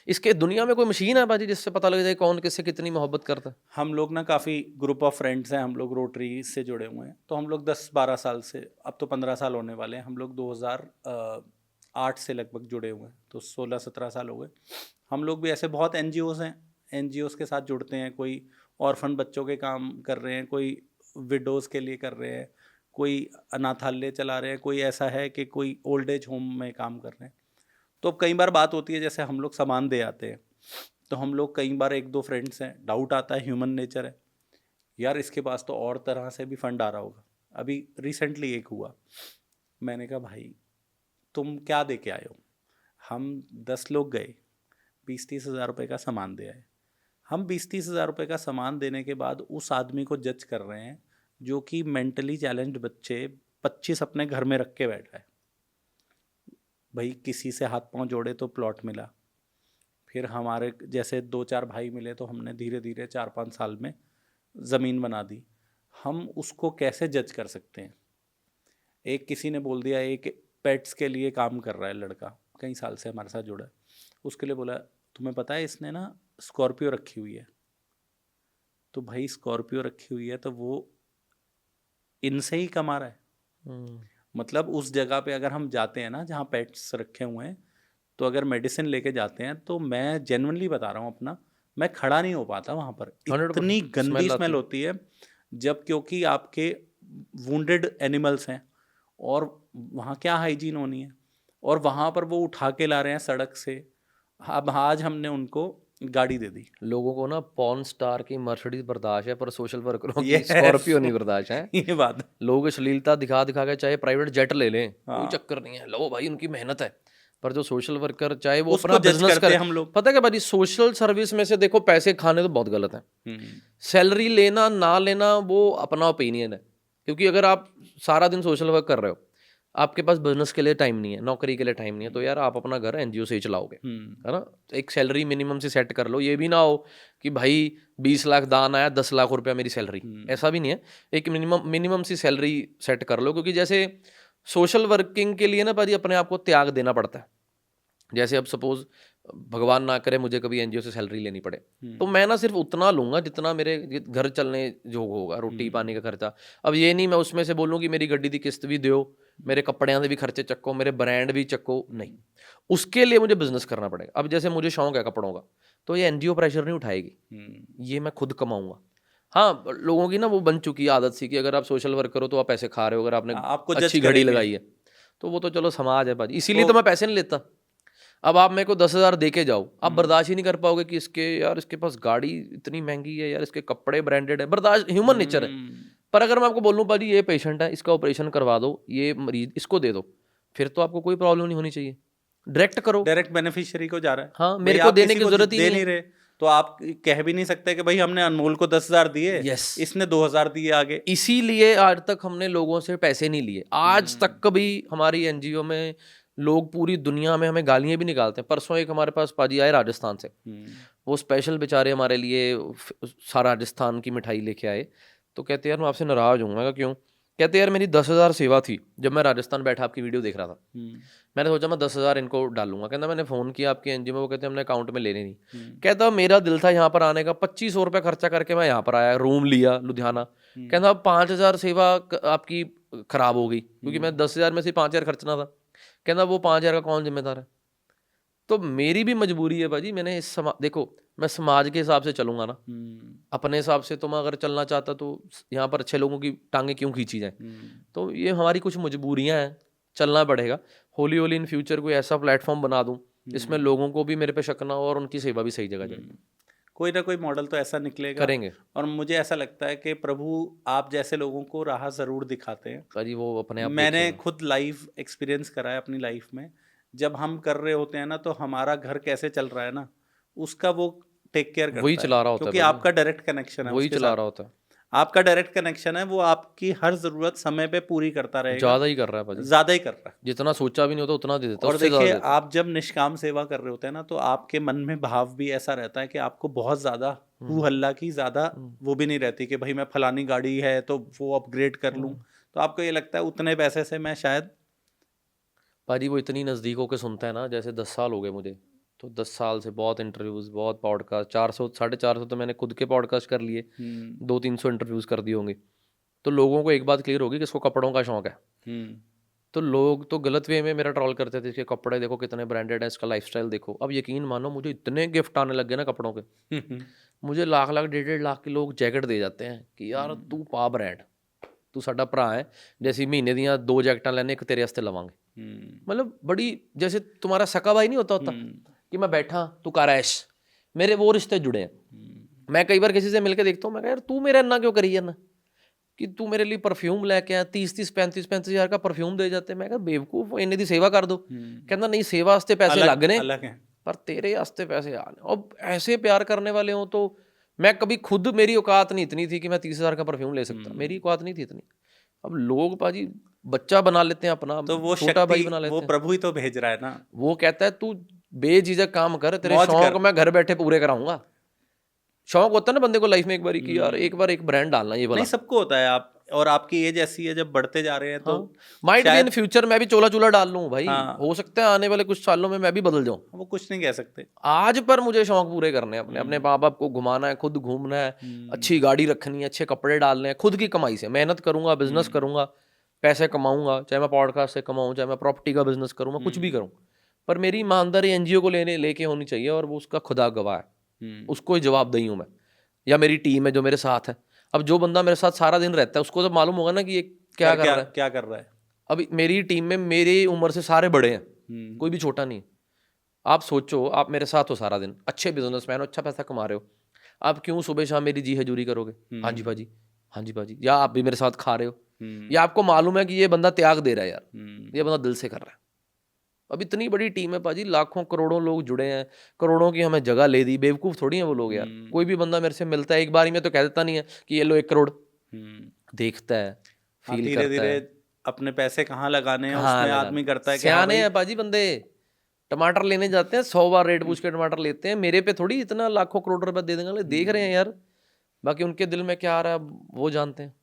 इसके दुनिया में कोई मशीन है बाजी जिससे पता लग जाए कौन किससे कितनी मोहब्बत करता है? हम लोग ना काफ़ी ग्रुप ऑफ फ्रेंड्स हैं, हम लोग रोटरी से जुड़े हुए हैं। तो हम लोग 10-12 साल से, अब तो 15 साल होने वाले हैं, हम लोग 2008 से लगभग जुड़े हुए हैं, तो 16-17 साल हो गए। हम लोग भी ऐसे बहुत NGOs हैं, NGOs के साथ जुड़ते हैं। कोई ऑर्फन बच्चों के काम कर रहे हैं, कोई विडोज़ के लिए कर रहे हैं, कोई अनाथालय चला रहे हैं, कोई ऐसा है कि कोई ओल्ड एज होम में काम कर रहे हैं। तो अब कई बार बात होती है, जैसे हम लोग सामान दे आते हैं, तो हम लोग कई बार 1-2 फ्रेंड्स हैं, डाउट आता है, ह्यूमन नेचर है, यार इसके पास तो और तरह से भी फंड आ रहा होगा। अभी रिसेंटली एक हुआ, मैंने कहा भाई तुम क्या दे के आए हो? हम 10 लोग गए, 20-30 हज़ार रुपये का सामान दे आए। हम 20-30 हज़ार रुपये का सामान देने के बाद उस आदमी को जज कर रहे हैं जो कि मेंटली चैलेंज्ड बच्चे 25 अपने घर में रख के बैठा है। भाई किसी से हाथ पांव जोड़े तो प्लॉट मिला, फिर हमारे जैसे 2-4 भाई मिले, तो हमने धीरे धीरे 4-5 साल में ज़मीन बना दी। हम उसको कैसे जज कर सकते हैं? एक किसी ने बोल दिया, एक पेट्स के लिए काम कर रहा है लड़का, कई साल से हमारे साथ जुड़ा है, उसके लिए बोला तुम्हें पता है इसने ना स्कॉर्पियो रखी हुई है। तो भाई स्कॉर्पियो रखी हुई है तो वो इनसे ही कमा रहा है। मतलब उस जगह पे अगर हम जाते हैं ना जहाँ पेट्स रखे हुए हैं, तो अगर मेडिसिन लेके जाते हैं, तो मैं जेन्युइनली बता रहा हूँ अपना, मैं खड़ा नहीं हो पाता वहाँ पर, 100% इतनी गंदी स्मेल आती स्मेल है। होती है। जब क्योंकि आपके वुंडेड एनिमल्स हैं, और वहाँ क्या हाइजीन होनी है, और वहाँ पर वो उठा के ला रहे हैं सड़क से। अब आज हमने उनको गाड़ी दे दी। लोगों को ना पॉर्न स्टार की मर्सिडीज बर्दाश्त है, पर सोशल वर्करों की Yes. स्कॉर्पियो नहीं बर्दाश्त है। ये बात है। लोग अश्लीलता दिखा दिखा के चाहे प्राइवेट जेट ले लें, कोई हाँ। चक्कर नहीं है, लो भाई उनकी मेहनत है। पर जो सोशल वर्कर चाहे वो उसको अपना जज बिजनेस करते करे, हैं हम लोग। पता है क्या भाई, सोशल सर्विस में से देखो पैसे खाने तो बहुत गलत है। सैलरी लेना ना लेना वो अपना ओपिनियन है, क्योंकि अगर आप सारा दिन सोशल वर्क कर रहे हो, आपके पास बिजनेस के लिए टाइम नहीं है, नौकरी के लिए टाइम नहीं है, तो यार आप अपना घर NGO से ही चलाओगे, है ना? एक सैलरी मिनिमम से सेट कर लो। ये भी ना हो कि भाई 20 लाख दान आया, 10 लाख रुपया मेरी सैलरी, ऐसा भी नहीं है। एक मिनिमम सी सैलरी सेट कर लो, क्योंकि जैसे सोशल वर्किंग के लिए ना भाजी अपने आप को त्याग देना पड़ता है। जैसे अब सपोज भगवान ना करे मुझे कभी NGO से सैलरी लेनी पड़े, तो मैं ना सिर्फ उतना लूंगा जितना मेरे घर चलने जो होगा, रोटी पानी का खर्चा। अब ये नहीं मैं उसमें से बोलूँ कि मेरी गड्डी की किस्त भी दो, मेरे कपड़ियां के भी खर्चे चक्को, मेरे ब्रांड भी चक्को, नहीं। उसके लिए मुझे बिजनेस करना पड़ेगा। अब जैसे मुझे शौक है कपड़ों का, तो ये NGO प्रेशर नहीं उठाएगी, ये मैं खुद कमाऊंगा। हाँ, लोगों की ना वो बन चुकी है आदत सी कि अगर आप सोशल वर्क करो तो आप पैसे खा रहे हो, अगर आपने आपको जज अच्छी घड़ी करेंगे। लगाई है तो वो तो चलो समाज है भाजी, इसीलिए तो मैं पैसे नहीं लेता। अब आप मेरे को 10,000 दे के जाओ, आप बर्दाश्त ही नहीं कर पाओगे कि इसके यार इसके पास गाड़ी इतनी महंगी है, यार इसके कपड़े ब्रांडेड है, बर्दाश्त ह्यूमन नेचर है। पर अगर मैं आपको बोलूँ भाजी ये पेशेंट है, इसका ऑपरेशन करवा दो, ये मरीज इसको दे दो, फिर तो आपको कोई प्रॉब्लम नहीं होनी चाहिए, डायरेक्ट करो। डायरेक्ट बेनिफिशियरी को जा रहा है। हाँ, भाई मेरे को आप देने किसी की को जरूरत ही दे नहीं नहीं रहे, तो आप कह भी नहीं सकते कि भाई हमने अनमोल को 10,000 दिए, Yes. इसने 2,000 दिए आगे। इसीलिए आज तक हमने लोगों से पैसे नहीं लिए। आज तक कभी हमारी NGO में लोग पूरी दुनिया में हमें गालियां भी निकालते हैं। परसों एक हमारे पास पाजी आए राजस्थान से, वो स्पेशल बेचारे हमारे लिए सारा राजस्थान की मिठाई लेके आए। तो कहते यार मैं आपसे नाराज हूँ। मैं कहा क्यों? कहते यार मेरी 10,000 सेवा थी, जब मैं राजस्थान बैठा आपकी वीडियो देख रहा था, मैंने सोचा मैं 10,000 इनको डालूंगा। कहता मैंने फ़ोन किया आपकी NGO में, वो कहते हमने अकाउंट में लेने नहीं। कहता मेरा दिल था यहाँ पर आने का, 2500 रुपये खर्चा करके मैं यहाँ पर आया, रूम लिया लुधियाना। कहता 5,000 सेवा आपकी खराब हो गई, क्योंकि मैं 10,000 में से 5,000 खर्चना था। कहता वो 5,000 का कौन जिम्मेदार है? तो मेरी भी मजबूरी है भाजी, मैंने इस देखो मैं समाज के हिसाब से चलूंगा ना, अपने हिसाब से तो मैं अगर चलना चाहता तो यहाँ पर अच्छे लोगों की टांगे क्यों खींची जाए? तो ये हमारी कुछ मजबूरियां हैं चलना पड़ेगा। होली होली इन फ्यूचर कोई ऐसा प्लेटफॉर्म बना दूं जिसमें लोगों को भी मेरे पे शक ना हो और उनकी सेवा भी सही जगह जाए। कोई ना कोई मॉडल तो ऐसा निकलेगा। करेंगे और मुझे ऐसा लगता है कि प्रभु आप जैसे लोगों को राह ज़रूर दिखाते हैं। भाजी, वो अपने आप मैंने देखिएगा। खुद लाइव एक्सपीरियंस करा है अपनी लाइफ में। जब हम कर रहे होते हैं ना, तो हमारा घर कैसे चल रहा है ना, उसका वो टेक केयर वही करता है, चला रहा होता है क्योंकि भाजी, आपका डायरेक्ट कनेक्शन है वही उसके चला साथ। रहा होता है। आपका डायरेक्ट कनेक्शन है, वो आपकी हर ज़रूरत समय पे पूरी करता रहेगा। ज़्यादा ही कर रहा है भाजी, ज़्यादा ही कर रहा है। जितना सोचा भी नहीं होता उतना दे देता है, और उससे ज़्यादा देखिए, देता है। आप जब निष्काम सेवा कर रहे होते हैं ना, तो आपके मन में भाव भी ऐसा रहता है कि आपको बहुत ज़्यादा हू हल्ला की ज़्यादा वो भी नहीं रहती कि भाई मैं फलानी गाड़ी है तो वो अपग्रेड कर लूँ। तो आपको ये लगता है उतने पैसे से मैं शायद। भाजी वो इतनी नज़दीक होकर सुनता है ना, जैसे 10 साल हो गए मुझे, तो 10 साल से बहुत इंटरव्यूज़, बहुत पॉडकास्ट, 400 450 तो मैंने खुद के पॉडकास्ट कर लिए, 200-300 इंटरव्यूज़ कर दिए होंगे। तो लोगों को एक बात क्लियर होगी कि इसको कपड़ों का शौक है। तो लोग तो गलत वे में मेरा ट्रोल करते थे, इसके कपड़े देखो कितने ब्रांडेड है, इसका लाइफस्टाइल देखो। अब यकीन मानो, मुझे इतने गिफ्ट आने लग गए ना कपड़ों के, मुझे लाख लाख 1.5 लाख के लोग जैकेट दे जाते हैं कि यार तू पा ब्रांड, तू साडा भरा है, जैसे महीने दियाँ 2 जैकटां लैने, एक तेरे वास्ते लवांगे। मतलब बड़ी, जैसे तुम्हारा सका भाई नहीं होता कि मैं बैठा तू कर ऐश, मेरे वो रिश्ते जुड़े हैं। मैं कई बार किसी से मिलकर देखता हूँ, मैं कहा यार तू मेरा इन्ना क्यों करी जाना, कि तू मेरे लिए परफ्यूम लेके आया, 30-30 35-35 हज़ार का परफ्यूम दे जाते। मैं कहा बेवकूफ, इन्ने दी सेवा कर दो। कहता नहीं, सेवा वास्ते पैसे लग ने, अलग है। पर तेरे वास्ते पैसे आने। अब ऐसे प्यार करने वाले हो तो मैं कभी खुद, मेरी औकात नहीं इतनी थी कि मैं 30,000 का परफ्यूम ले सकता, मेरी औकात नहीं थी इतनी। अब लोग पाजी बच्चा बना लेते हैं अपना, तो वो छोटा भाई शक्ति बना लेते वो हैं। प्रभु ही तो भेज रहा है ना। वो कहता है तू बेझिझक काम कर, तेरे मौज शौक कर। मैं घर बैठे पूरे कराऊंगा। शौक होता है ना बंदे को लाइफ में एक बारी कि यार एक बार एक ब्रांड डालना, ये वाला। नहीं, सबको होता है। आप और आपकी एज ऐसी है, जब बढ़ते जा रहे हैं तो माइट भी इन शायद। फ्यूचर मैं भी चोला चूला डाल लूं भाई, हाँ। हो सकता है आने वाले कुछ सालों में मैं भी बदल जाऊं। वो कुछ नहीं कह सकते। आज पर मुझे शौक पूरे करने हैं अपने, अपने माँ बाप को घुमाना है, खुद घूमना है, अच्छी गाड़ी रखनी है, अच्छे कपड़े डालने हैं, खुद की कमाई से मेहनत करूंगा, बिजनेस करूंगा, पैसे कमाऊंगा, चाहे मैं पॉडकास्ट से कमाऊं, चाहे मैं प्रॉपर्टी का बिजनेस करूँ, मैं कुछ भी करूँ, पर मेरी ईमानदारी एनजीओ को लेके होनी चाहिए, और वो उसका खुदा गवाह है, उसको ही जवाबदेही हूँ मैं, या मेरी टीम है जो मेरे साथ है। अब जो बंदा मेरे साथ सारा दिन रहता है उसको तो मालूम होगा ना कि ये क्या कर रहा है। क्या कर रहा है। अब मेरी टीम में मेरी उम्र से सारे बड़े हैं, कोई भी छोटा नहीं। आप सोचो, आप मेरे साथ हो सारा दिन, अच्छे बिजनेसमैन हो, अच्छा पैसा कमा रहे हो, आप क्यों सुबह शाम मेरी जी हजूरी करोगे, हाँ जी भाजी, हाँ जी भाजी, या आप भी मेरे साथ खा रहे हो, या आपको मालूम है कि ये बंदा त्याग दे रहा है यार, ये बंदा दिल से कर रहा है। अब इतनी बड़ी टीम है पाजी, लाखों करोड़ों लोग जुड़े हैं, करोड़ों की हमें जगह ले दी, बेवकूफ़ थोड़ी हैं वो लोग यार। कोई भी बंदा मेरे से मिलता है एक बार ही में तो कह देता नहीं है कि ये लो 1 करोड़, देखता है, फील धीरे करता धीरे है, अपने पैसे कहाँ लगाने हैं कहाँ उसमें लगा। आदमी करता है कि हाँ सियाने भाई। हैं पाजी बंदे, टमाटर लेने जाते हैं 100 बार रेट पूछ के टमाटर लेते हैं, मेरे पे थोड़ी इतना लाखों करोड़ रुपए दे देंगे, देख रहे हैं यार, बाकी उनके दिल में क्या आ रहा है वो जानते हैं।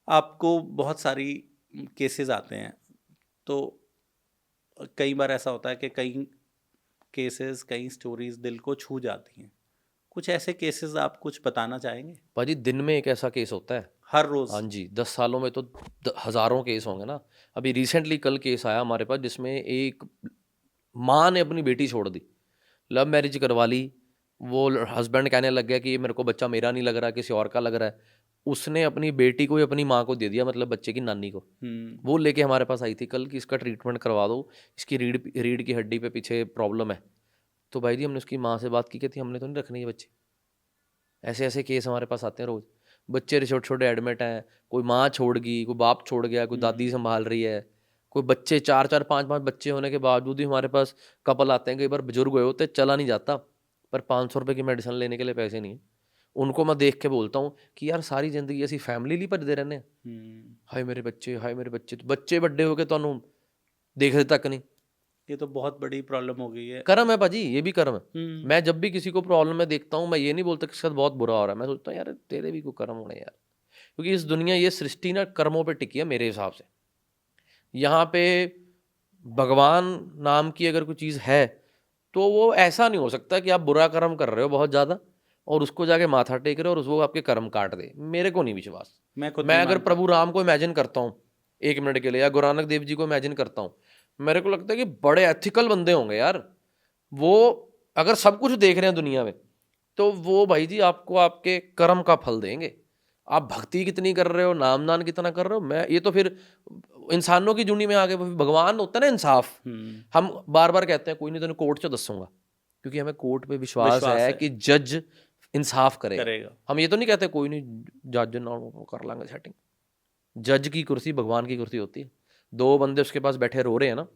आपको बहुत सारी केसेस आते हैं, तो कई बार ऐसा होता है कि कई केसेस, कई स्टोरीज दिल को छू जाती हैं। कुछ ऐसे केसेस आप कुछ बताना चाहेंगे। पाजी दिन में एक ऐसा केस होता है हर रोज। हाँ जी, 10 सालों में तो हज़ारों केस होंगे ना। अभी रिसेंटली कल केस आया हमारे पास जिसमें एक माँ ने अपनी बेटी छोड़ दी, लव मैरिज करवा ली, वो हस्बैंड कहने लग गया कि ये मेरे को बच्चा मेरा नहीं लग रहा, किसी और का लग रहा है, उसने अपनी बेटी को ही अपनी माँ को दे दिया, मतलब बच्चे की नानी को। वो लेके हमारे पास आई थी कल कि इसका ट्रीटमेंट करवा दो, इसकी रीढ़ की हड्डी पे पीछे प्रॉब्लम है। तो भाई जी हमने उसकी माँ से बात की, कहती हमने तो नहीं रखने ये बच्चे। ऐसे ऐसे केस हमारे पास आते हैं रोज़, बच्चे छोटे छोटे एडमिट हैं, कोई माँ छोड़ गई, कोई बाप छोड़ गया, कोई दादी संभाल रही है, कोई बच्चे 4-4 5-5 बच्चे होने के बावजूद भी हमारे पास कपल आते हैं, कई बार बुजुर्ग हुए होते, चला नहीं जाता, पर 500 रुपये की मेडिसिन लेने के लिए पैसे नहीं है। उनको मैं देख के बोलता हूँ कि यार सारी जिंदगी ऐसी फैमिली नहीं भजदे रहने, हाय मेरे बच्चे, हाय मेरे बच्चे, तो बच्चे बड्डे हो गए तो देखते तक नहीं। ये तो बहुत बड़ी प्रॉब्लम हो गई है। कर्म है भाजी, ये भी कर्म है। मैं जब भी किसी को प्रॉब्लम में देखता हूँ, मैं ये नहीं बोलता कि इसके साथ बहुत बुरा हो रहा है, मैं सोचता हूँ यार तेरे भी कोई कर्म होने यार, क्योंकि इस दुनिया, ये सृष्टि ना कर्मों पे टिकी है मेरे हिसाब से। यहाँ पे भगवान नाम की अगर कोई चीज़ है तो वो ऐसा नहीं हो सकता कि आप बुरा कर्म कर रहे हो बहुत ज़्यादा और उसको जाके माथा टेक रहे हो और उसको आपके कर्म काट दे। मेरे को नहीं विश्वास। मैं अगर प्रभु राम को इमेजिन करता हूँ 1 मिनट के लिए, या गुरु नानक देव जी को इमेजिन करता हूँ, मेरे को लगता है कि बड़े एथिकल बंदे होंगे यार वो। अगर सब कुछ देख रहे हैं दुनिया में तो वो भाई जी आपको आपके कर्म का फल देंगे। आप भक्ति कितनी कर रहे हो, नाम दान कितना कर रहे हो, मैं ये तो फिर इंसानों की जुनी में आ गए। भगवान होता है ना इंसाफ। हम बार बार कहते हैं कोई नहीं, तो कोर्ट से दसूंगा, क्योंकि हमें कोर्ट पे विश्वास है कि जज इंसाफ करेगा। हम ये तो नहीं कहते कोई नहीं, जज ना कर लांगे सेटिंग। जज की कुर्सी भगवान की कुर्सी होती है। दो बंदे उसके पास बैठे रो रहे हैं ना,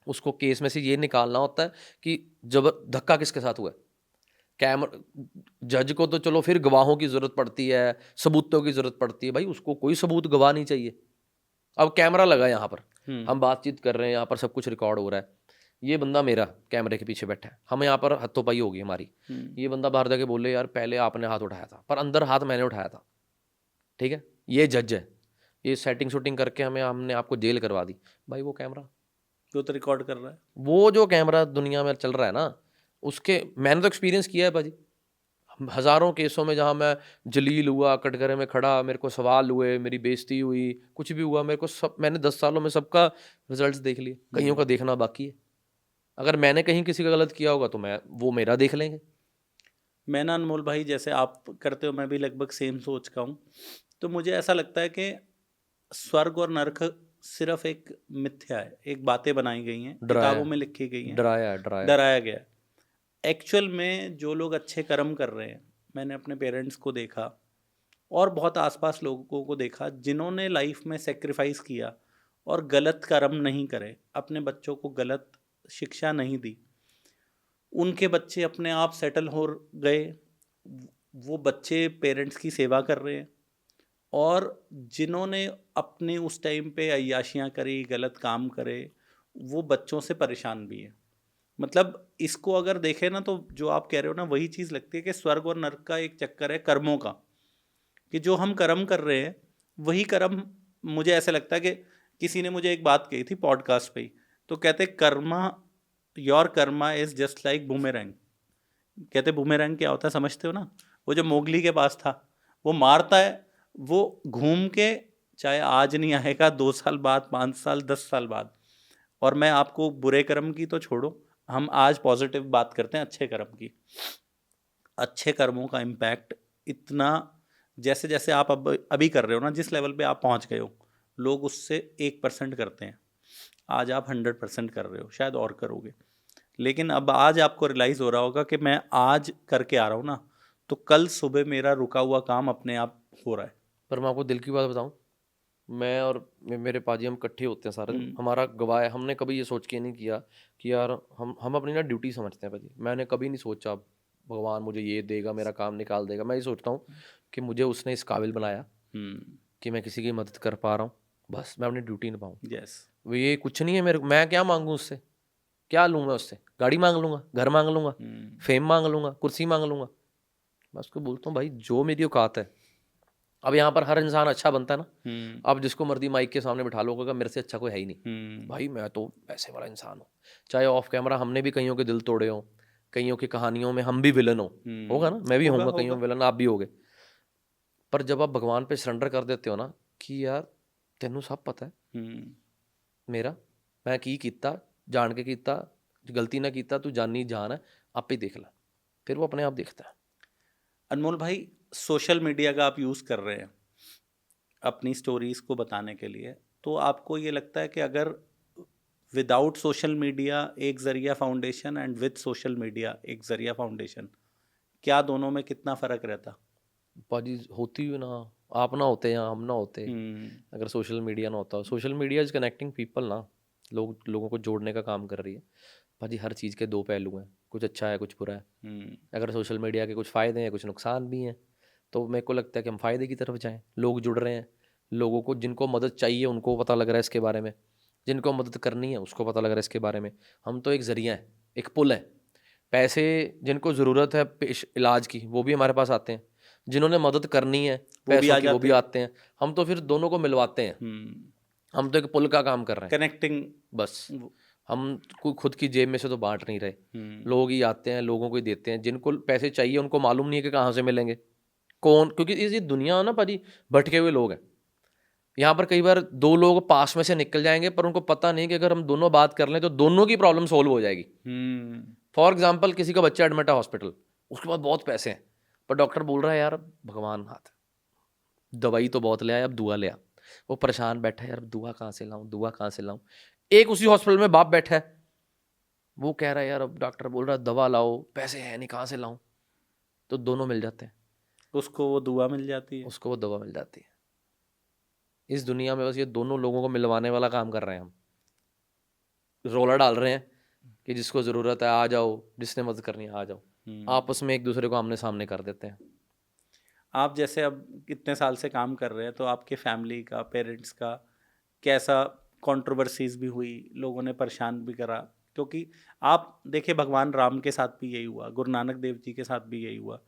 उसको केस में से ये निकालना होता है कि जब धक्का किसके साथ हुआ है। जज को तो चलो फिर गवाहों की जरूरत पड़ती है, सबूतों की जरूरत पड़ती है, भाई उसको कोई सबूत गवाह नहीं चाहिए। अब कैमरा लगा यहाँ पर, हम बातचीत कर रहे हैं, यहाँ पर सब कुछ रिकॉर्ड हो रहा है, ये बंदा मेरा कैमरे के पीछे बैठा है, हम यहाँ पर हथोपाई होगी हमारी, ये बंदा बाहर जाके बोले यार पहले आपने हाथ उठाया था, पर अंदर हाथ मैंने उठाया था, ठीक है, ये जज है, ये सेटिंग शूटिंग करके हमने आपको जेल करवा दी। भाई वो कैमरा जो तो रिकॉर्ड कर रहा है, वो जो कैमरा दुनिया में चल रहा है ना, उसके मैंने तो एक्सपीरियंस किया है भाजी, हज़ारों केसों में जहाँ मैं जलील हुआ, कटघरे में खड़ा, मेरे को सवाल हुए, मेरी बेइज्जती हुई, कुछ भी हुआ, मेरे को सब, मैंने 10 सालों में सबका रिजल्ट्स देख लिए, कईयों का देखना बाकी है। अगर मैंने कहीं किसी का गलत किया होगा तो वो मेरा देख लेंगे। मैं ना अनमोल भाई, जैसे आप करते हो मैं भी लगभग सेम सोच का हूँ। तो मुझे ऐसा लगता है कि स्वर्ग और नरक सिर्फ एक मिथ्या है, एक बातें बनाई गई हैं, किताबों में लिखी गई हैं, डराया गया। एक्चुअल में जो लोग अच्छे कर्म कर रहे हैं, मैंने अपने पेरेंट्स को देखा और बहुत आसपास लोगों को देखा जिन्होंने लाइफ में सेक्रीफाइस किया और गलत कर्म नहीं करे, अपने बच्चों को गलत शिक्षा नहीं दी, उनके बच्चे अपने आप सेटल हो गए, वो बच्चे पेरेंट्स की सेवा कर रहे हैं। और जिन्होंने अपने उस टाइम पे अय्याशियाँ करी, गलत काम करे, वो बच्चों से परेशान भी है। मतलब इसको अगर देखें ना, तो जो आप कह रहे हो ना, वही चीज़ लगती है कि स्वर्ग और नरक का एक चक्कर है कर्मों का, कि जो हम कर्म कर रहे हैं वही कर्म, मुझे ऐसा लगता है कि किसी ने मुझे एक बात कही थी पॉडकास्ट पे ही, तो कहते karma, your karma is just like boomerang. कहते बूमेरैंग क्या होता है समझते हो ना? वो जो मोगली के पास था, वो मारता है, वो घूम के चाहे आज नहीं आएगा, 2 साल बाद, 5 साल, 10 साल बाद। और मैं आपको बुरे कर्म की तो छोड़ो, हम आज पॉजिटिव बात करते हैं अच्छे कर्म की। अच्छे कर्मों का इम्पैक्ट इतना, जैसे जैसे आप अब अभी कर रहे हो ना, जिस लेवल पे आप पहुंच गए हो, लोग उससे 1% करते हैं, आज आप 100% कर रहे हो, शायद और करोगे। लेकिन अब आज आपको रियलाइज़ हो रहा होगा कि मैं आज करके आ रहा हूँ ना, तो कल सुबह मेरा रुका हुआ काम अपने आप हो रहा है। पर मैं आपको दिल की बात बताऊं, मैं और मेरे पाजी हम इकट्ठे होते हैं सारे दिन, हमारा गवाह है, हमने कभी ये सोच के नहीं किया कि यार हम अपनी ना ड्यूटी समझते हैं पाजी। मैंने कभी नहीं सोचा भगवान मुझे ये देगा, मेरा काम निकाल देगा। मैं ये सोचता हूँ कि मुझे उसने इस काबिल बनाया कि मैं किसी की मदद कर पा रहा हूँ, बस मैं अपनी ड्यूटी निभाऊँ। वो ये कुछ नहीं है मेरे, मैं क्या मांगूँ उससे, क्या लूँ मैं उससे? गाड़ी मांग लूँगा, घर मांग लूँगा, फेम मांग लूँगा, कुर्सी मांग लूँगा। मैं उसको बोलता हूँ भाई जो मेरी औकात है। अब यहाँ पर हर इंसान अच्छा बनता है ना, अब जिसको मर्जी माइक के सामने बिठा लो, होगा मेरे से अच्छा कोई है ही नहीं। भाई मैं तो ऐसे वाला इंसान हूँ। चाहे ऑफ कैमरा हमने भी कईयों के दिल तोड़े हों, कईयों की कहानियों में हम भी विलन हो, होगा ना, मैं भी होऊंगा कईयों में विलन, आप भी होगे। पर जब आप भगवान पे सरेंडर कर देते हो ना कि यार तेनू सब पता है मेरा, मैं की कीता, जान के कीता, गलती ना कीता, तू जानी जान है, आप ही देख ला, फिर वो अपने आप देखता है। अनमोल भाई, सोशल मीडिया का आप यूज़ कर रहे हैं अपनी स्टोरीज़ को बताने के लिए, तो आपको ये लगता है कि अगर विदाउट सोशल मीडिया एक ज़रिया foundation and with social media एक ज़रिया फाउंडेशन, क्या दोनों में कितना फ़र्क रहता? बाजी होती हुई ना, आप ना होते या हम ना होते, अगर सोशल मीडिया ना होता। Social media is connecting people ना, लोगों को जोड़ने का काम कर रही है। भाजी हर चीज़ के दो पहलू हैं, कुछ अच्छा है कुछ बुरा है। अगर सोशल मीडिया के कुछ फ़ायदे हैं कुछ नुकसान भी हैं, तो मेरे को लगता है कि हम फ़ायदे की तरफ जाएं। लोग जुड़ रहे हैं, लोगों को जिनको मदद चाहिए उनको पता लग रहा है इसके बारे में, जिनको मदद करनी है उसको पता लग रहा है इसके बारे में। हम तो एक ज़रिया है, एक पुल है। पैसे जिनको ज़रूरत है इलाज की, वो भी हमारे पास आते हैं, जिन्होंने मदद करनी है पैसों की वो भी आते हैं। हम तो फिर दोनों को मिलवाते हैं, हम तो एक पुल का काम कर रहे हैं, कनेक्टिंग। बस हम खुद की जेब में से तो बांट नहीं रहे, लोग ही आते हैं, लोगों को ही देते हैं। जिनको पैसे चाहिए उनको मालूम नहीं है कि कहाँ से मिलेंगे, कौन, क्योंकि ये दुनिया ना भाजी भटके हुए लोग हैं। यहाँ पर कई बार दो लोग पास में से निकल जाएंगे, पर उनको पता नहीं कि अगर हम दोनों बात कर लें तो दोनों की प्रॉब्लम सोल्व हो जाएगी। फॉर एग्जाम्पल, किसी का बच्चा एडमिट है हॉस्पिटल, उसके पास बहुत पैसे हैं, पर डॉक्टर बोल रहा है यार भगवान हाथ, दवाई तो बहुत ले आया, अब दुआ ले आ। वो परेशान बैठा है, यार दुआ कहाँ से लाऊं, दुआ कहाँ से लाऊं। एक उसी हॉस्पिटल में बाप बैठा है, वो कह रहा है यार अब डॉक्टर बोल रहा है दवा लाओ, पैसे है नहीं कहाँ से लाऊं। तो दोनों मिल जाते हैं, उसको वो दुआ मिल जाती है। उसको वो दवा मिल जाती है। इस दुनिया में बस ये दोनों लोगों को मिलवाने वाला काम कर रहे हैं हम। रोला डाल रहे हैं कि जिसको ज़रूरत है आ जाओ, जिसने मदद करनी है आ जाओ। आपस में एक दूसरे को आमने सामने कर देते हैं। आप जैसे अब कितने साल से काम कर रहे हैं, तो आपके फैमिली का, पेरेंट्स का कैसा कंट्रोवर्सीज भी हुई, लोगों ने परेशान भी करा? क्योंकि आप देखिए, भगवान राम के साथ भी यही हुआ, गुरु नानक देव जी के साथ भी यही हुआ।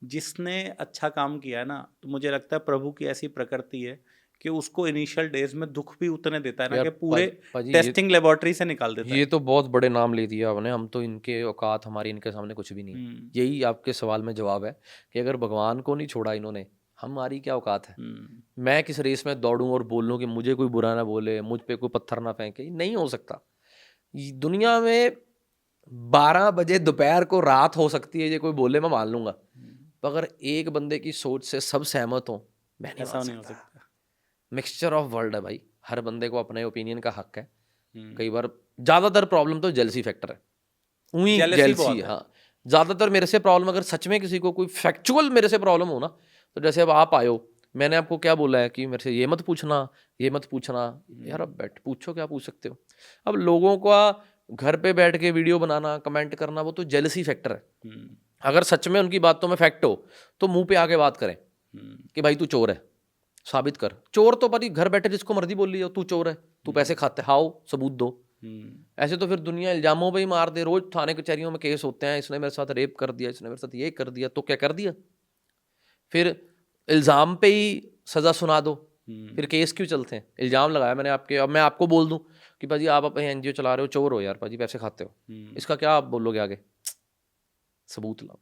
जिसने अच्छा काम किया है ना, तो मुझे लगता है प्रभु की ऐसी प्रकृति है कि उसको इनिशियल डेज में दुख भी उतने देता है ना, यार कि पूरे पाजी टेस्टिंग लेबोरेटरी से निकाल देता ये है। तो बहुत बड़े नाम ले दिया आपने। हम तो इनके औकात हमारी इनके सामने कुछ भी नहीं है। यही आपके सवाल में जवाब है कि अगर भगवान को नहीं छोड़ा इन्होंने, हमारी क्या औकात है। मैं किस रेस में दौड़ूं और बोलूं कि मुझे कोई बुरा ना बोले, मुझ पे कोई पत्थर ना फेंके, नहीं हो सकता। दुनिया में 12 बजे दोपहर को रात हो सकती है, ये कोई बोले मैं मान लूंगा, पर अगर एक बंदे की सोच से सब सहमत हो, मैं नहीं ऐसा मान नहीं हो सकता। सकता। मिक्सचर ऑफ वर्ल्ड है भाई, हर बंदे को अपने ओपिनियन का हक है। कई बार ज़्यादातर प्रॉब्लम तो जेलसी फैक्टर है, वही जेलसी जेलसी। बहुत है। हाँ, ज़्यादातर मेरे से प्रॉब्लम, अगर सच में किसी को कोई फैक्चुअल मेरे से प्रॉब्लम हो ना, तो जैसे अब आप आए हो, मैंने आपको क्या बोला है कि मेरे से ये मत पूछना, ये मत पूछना। यार अब बैठ पूछो, क्या पूछ सकते हो। अब लोगों का घर पे बैठ के वीडियो बनाना, कमेंट करना, वो तो जेलसी फैक्टर है। अगर सच में उनकी बातों में फैक्ट हो तो मुंह पे आके बात करें कि भाई तू चोर है, साबित कर। चोर तो भाई घर बैठे जिसको मर्जी बोल लिया, तू चोर है, तू पैसे खाता है, हाओ सबूत दो। ऐसे तो फिर दुनिया इल्जामों पे ही मार दे। रोज थाने कचहरियों में केस होते हैं, इसने मेरे साथ रेप कर दिया, इसने मेरे साथ ये कर दिया, तो क्या कर दिया। फिर इल्जाम पे ही सजा सुना दो, फिर केस क्यों चलते हैं। इल्जाम लगाया मैंने आपके, अब मैं आपको बोल दूं कि भाजी आप अपने एनजीओ चला रहे हो, चोर हो यार भाजी, पैसे खाते हो, इसका क्या आप बोलोगे आगे, सबूत लाओ।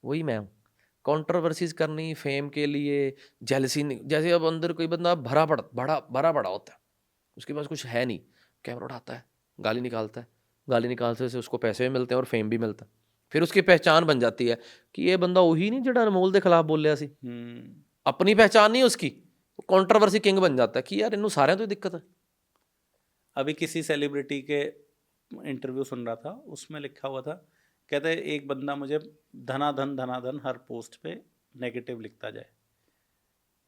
वही मैं हूँ, कंट्रोवर्सीज करनी फेम के लिए, जेलसी नहीं। जैसे अब अंदर कोई बंदा भरा पड़ा होता है, उसके पास कुछ है नहीं, कैमरा उठाता है, गाली निकालता है, गाली निकालते से उसको पैसे भी मिलते हैं और फेम भी मिलता है। फिर उसकी पहचान बन जाती है कि ये बंदा वही नहीं जिहड़ा अनमोल के खिलाफ बोल रहा सी। अपनी पहचान नहीं उसकी, कंट्रोवर्सी किंग बन जाता है कि यार इन्हों सारे तो दिक्कत है। अभी किसी सेलिब्रिटी के इंटरव्यू सुन रहा था, उसमें लिखा हुआ था, कहते एक बंदा मुझे धनाधन हर पोस्ट पे नेगेटिव लिखता जाए,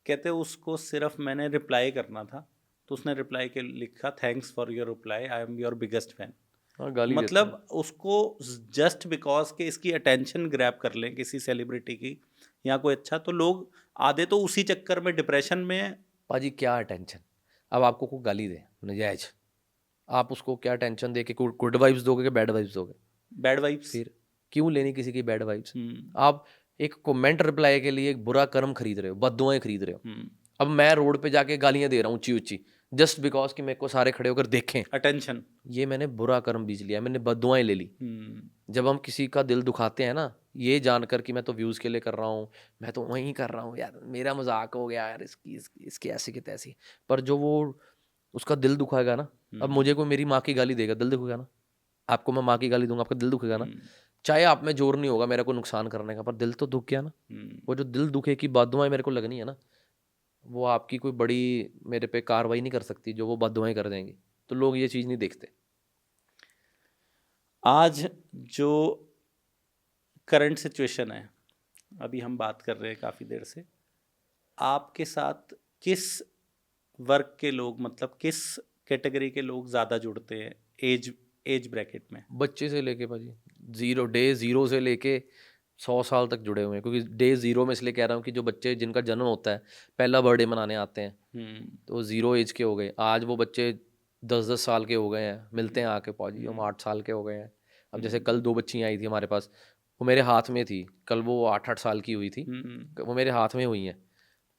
कहते उसको सिर्फ मैंने रिप्लाई करना था, तो उसने रिप्लाई के लिखा, thanks for your reply, I am your biggest fan. गाली देते हैं। मतलब उसको जस्ट बिकॉज के इसकी अटेंशन ग्रैब कर लें किसी सेलिब्रिटी की या कोई अच्छा, तो लोग आधे तो उसी चक्कर में डिप्रेशन में है। पाजी क्या टेंशन, अब आपको कोई गाली दे नजायज, आप उसको क्या टेंशन दे के गुड वाइब्स दोगे कि बैड वाइब्स दोगे। Bad vibes. फिर क्यों लेनी किसी की बैड वाइब्स। आप एक कमेंट रिप्लाई के लिए एक बुरा कर्म खरीद रहे हो, बद्दुआएं खरीद रहे हो। अब मैं रोड पे जाके गालियां दे रहा हूँ ऊंची ऊंची, जस्ट बिकॉज कि मेरे को सारे खड़े होकर देखें, अटेंशन। ये मैंने बुरा कर्म बीज लिया, मैंने बद्दुआएं ले ली। जब हम किसी का दिल दुखाते हैं ना, ये जानकर कि मैं तो व्यूज़ के लिए कर रहा हूँ, मैं तो वहीं कर रहा हूँ यार, मेरा मजाक हो गया यार, इसकी ऐसी की तैसी, पर जो वो उसका दिल दुखाएगा ना, अब मुझे कोई मेरी माँ की गाली देगा, दिल दुखेगा ना। आपको मैं माँ की गाली दूंगा, आपका दिल दुखेगा ना। चाहे आप में जोर नहीं होगा मेरे को नुकसान करने का, पर दिल तो दुख गया ना। वो जो दिल दुखे की बद्दुआएं मेरे को लगनी है ना, वो आपकी कोई बड़ी मेरे पे कार्रवाई नहीं कर सकती जो वो बद्दुआएं कर देंगी। तो लोग ये चीज़ नहीं देखते। आज जो करंट सिचुएशन है, अभी हम बात कर रहे हैं काफ़ी देर से, आपके साथ किस वर्ग के लोग, मतलब किस कैटेगरी के लोग ज़्यादा जुड़ते हैं एज ब्रैकेट में? बच्चे से लेके भाजी डे ज़ीरो से लेके 100 साल तक जुड़े हुए हैं। क्योंकि डे ज़ीरो में इसलिए कह रहा हूँ कि जो बच्चे जिनका जन्म होता है, पहला बर्थडे मनाने आते हैं, तो 0 एज के हो गए। आज वो बच्चे 10-10 साल के हो गए हैं, मिलते हैं आके, पौजी हम 8 साल के हो गए हैं। अब जैसे कल 2 बच्चियाँ आई थी हमारे पास, वो मेरे हाथ में थी, कल वो 8-8 साल की हुई थी, वो मेरे हाथ में हुई हैं।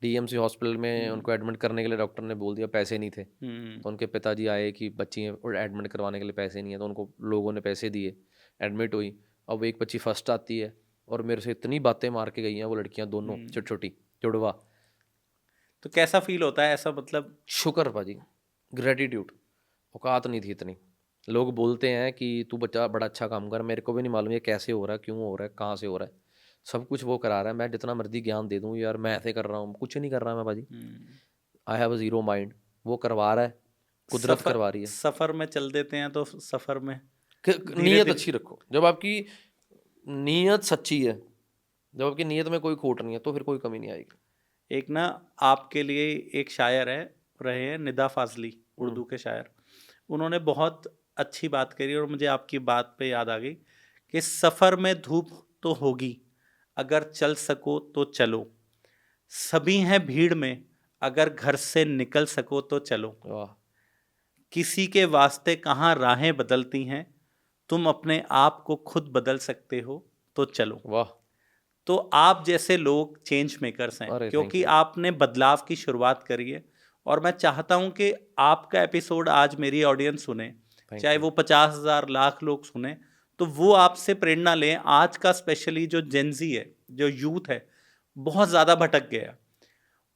डीएमसी हॉस्पिटल में उनको एडमिट करने के लिए डॉक्टर ने बोल दिया, पैसे नहीं थे। तो उनके पिताजी आए कि बच्ची एडमिट करवाने के लिए पैसे नहीं है, तो उनको लोगों ने पैसे दिए, एडमिट हुई। अब एक बच्ची फर्स्ट आती है और मेरे से इतनी बातें मार के गई हैं वो लड़कियां दोनों, छोटी छोटी जुड़वा। तो कैसा फील होता है ऐसा, मतलब? शुक्र भाजी, ग्रेटिट्यूड। औकात नहीं थी इतनी। लोग बोलते हैं कि तू बच्चा बड़ा अच्छा काम कर, मेरे को भी नहीं मालूम ये कैसे हो रहा है, क्यों हो रहा है, कहाँ से हो रहा है। सब कुछ वो करा रहा है। मैं जितना मर्जी ज्ञान दे दूँ यार, मैं ऐसे कर रहा हूँ, कुछ नहीं कर रहा मैं भाजी। I have a zero mind. वो करवा रहा है, कुदरत सफर करवा रही है। सफर में चल देते हैं तो सफर में धीरे नीयत धीरे। अच्छी रखो। जब आपकी नीयत सच्ची है, जब आपकी नीयत में कोई खोट नहीं है, तो फिर कोई कमी नहीं आएगी। एक ना आपके लिए एक शायर है, रहे हैं निदा फाजली, उर्दू के शायर। उन्होंने बहुत अच्छी बात करी और मुझे आपकी बात पे याद आ गई कि सफ़र में धूप तो होगी, अगर चल सको तो चलो, सभी हैं भीड़ में, अगर घर से निकल सको तो चलो, वाह किसी के वास्ते कहाँ राहें बदलती हैं, तुम अपने आप को खुद बदल सकते हो तो चलो। वाह। तो आप जैसे लोग चेंज मेकर्स हैं, अरे थैंक क्योंकि यू। आपने बदलाव की शुरुआत करी है। और मैं चाहता हूं कि आपका एपिसोड आज मेरी ऑडियंस सुने, थैंक चाहे यू। वो 50,000 लाख लोग सुने, तो वो आपसे प्रेरणा लें। आज का स्पेशली जो जेंजी है, जो यूथ है, बहुत ज़्यादा भटक गया,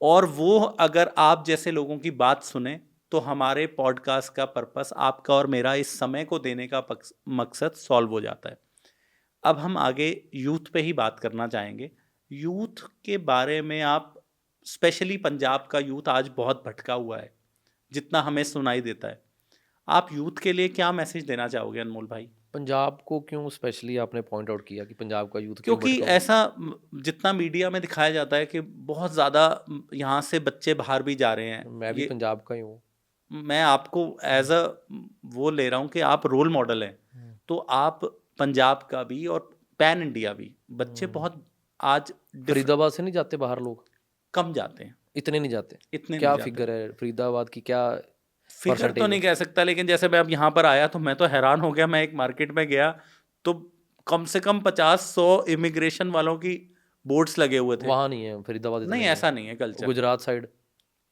और वो अगर आप जैसे लोगों की बात सुने तो हमारे पॉडकास्ट का पर्पस, आपका और मेरा इस समय को देने का मकसद सॉल्व हो जाता है। अब हम आगे यूथ पे ही बात करना चाहेंगे। यूथ के बारे में आप, स्पेशली पंजाब का यूथ आज बहुत भटका हुआ है, जितना हमें सुनाई देता है। आप यूथ के लिए क्या मैसेज देना चाहोगे अनमोल भाई? पंजाब को क्यों स्पेशली आपने पॉइंट आउट किया कि पंजाब का यूथ क्यों क्योंकि भटका हुआ ऐसा जितना मीडिया में दिखाया जाता है कि बहुत ज़्यादा यहाँ से बच्चे बाहर भी जा रहे हैं। है? मैं भी ये पंजाब का ही हूँ। मैं आपको एज अ वो ले रहा हूँ कि आप रोल मॉडल हैं, तो आप पंजाब का भी और पैन इंडिया भी बच्चे बहुत आज फरीदाबाद से नहीं जाते बाहर लोग? कम जाते हैं, इतने नहीं जाते? इतने नहीं क्या जाते। फिगर है फरीदाबाद की, क्या फिगर तो परसेंटेज नहीं है? कह सकता, लेकिन जैसे मैं अब यहाँ पर आया तो मैं तो हैरान हो गया। मैं एक मार्केट में गया तो कम से कम 50-100 इमिग्रेशन वालों की बोर्ड्स लगे हुए थे। वहाँ नहीं है, फरीदाबाद इतने नहीं, नहीं ऐसा है। नहीं है कल्चर, गुजरात साइड,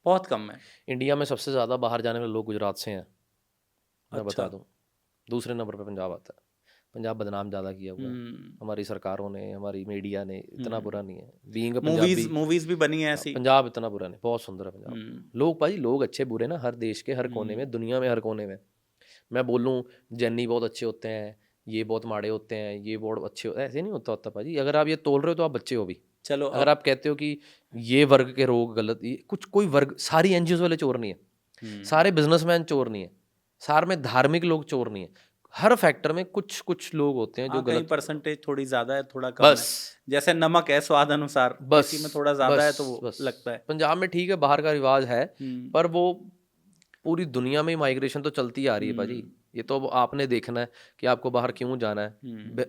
बहुत कम है। इंडिया में सबसे ज़्यादा बाहर जाने वाले लोग गुजरात से हैं, मैं बता अच्छा। दूं। दूसरे नंबर पे पंजाब आता है। पंजाब बदनाम ज़्यादा किया हुआ है हम्म। हमारी सरकारों ने, हमारी मीडिया ने। इतना बुरा नहीं है being a movies Punjabi. Movies भी बनी है ऐसी। पंजाब इतना बुरा नहीं, बहुत सुंदर है पंजाब। हम्म। लोग भाजी, लोग अच्छे बुरे ना हर देश के हर कोने में, दुनिया में हर कोने में। मैं बोलूँ जैनी बहुत अच्छे होते हैं, ये बहुत माड़े होते हैं, ये बहुत अच्छे होते हैं, ऐसे नहीं होता भाजी। अगर आप ये तोल रहे हो तो आप बच्चे हो भी। चलो अगर अब। आप कहते हो कि ये वर्ग के लोग गलत, ये कुछ कोई वर्ग, सारी एनजीओ वाले चोर नहीं है, सारे बिजनेसमैन चोर नहीं है, सारे में धार्मिक लोग चोर नहीं है। हर फैक्टर में कुछ कुछ लोग होते हैं जो हाँ, कहीं गलत। परसेंटेज थोड़ी ज़्यादा है, थोड़ा कम है। बस जैसे नमक है, स्वाद अनुसार, बस किसी में थोड़ा ज़्यादा है तो बस वो बस लगता है। पंजाब में ठीक है, बाहर का रिवाज है, हम्म। पर वो पूरी दुनिया में माइग्रेशन तो चलती आ रही है भाजी। ये तो अब आपने देखना है कि आपको बाहर क्यों जाना है।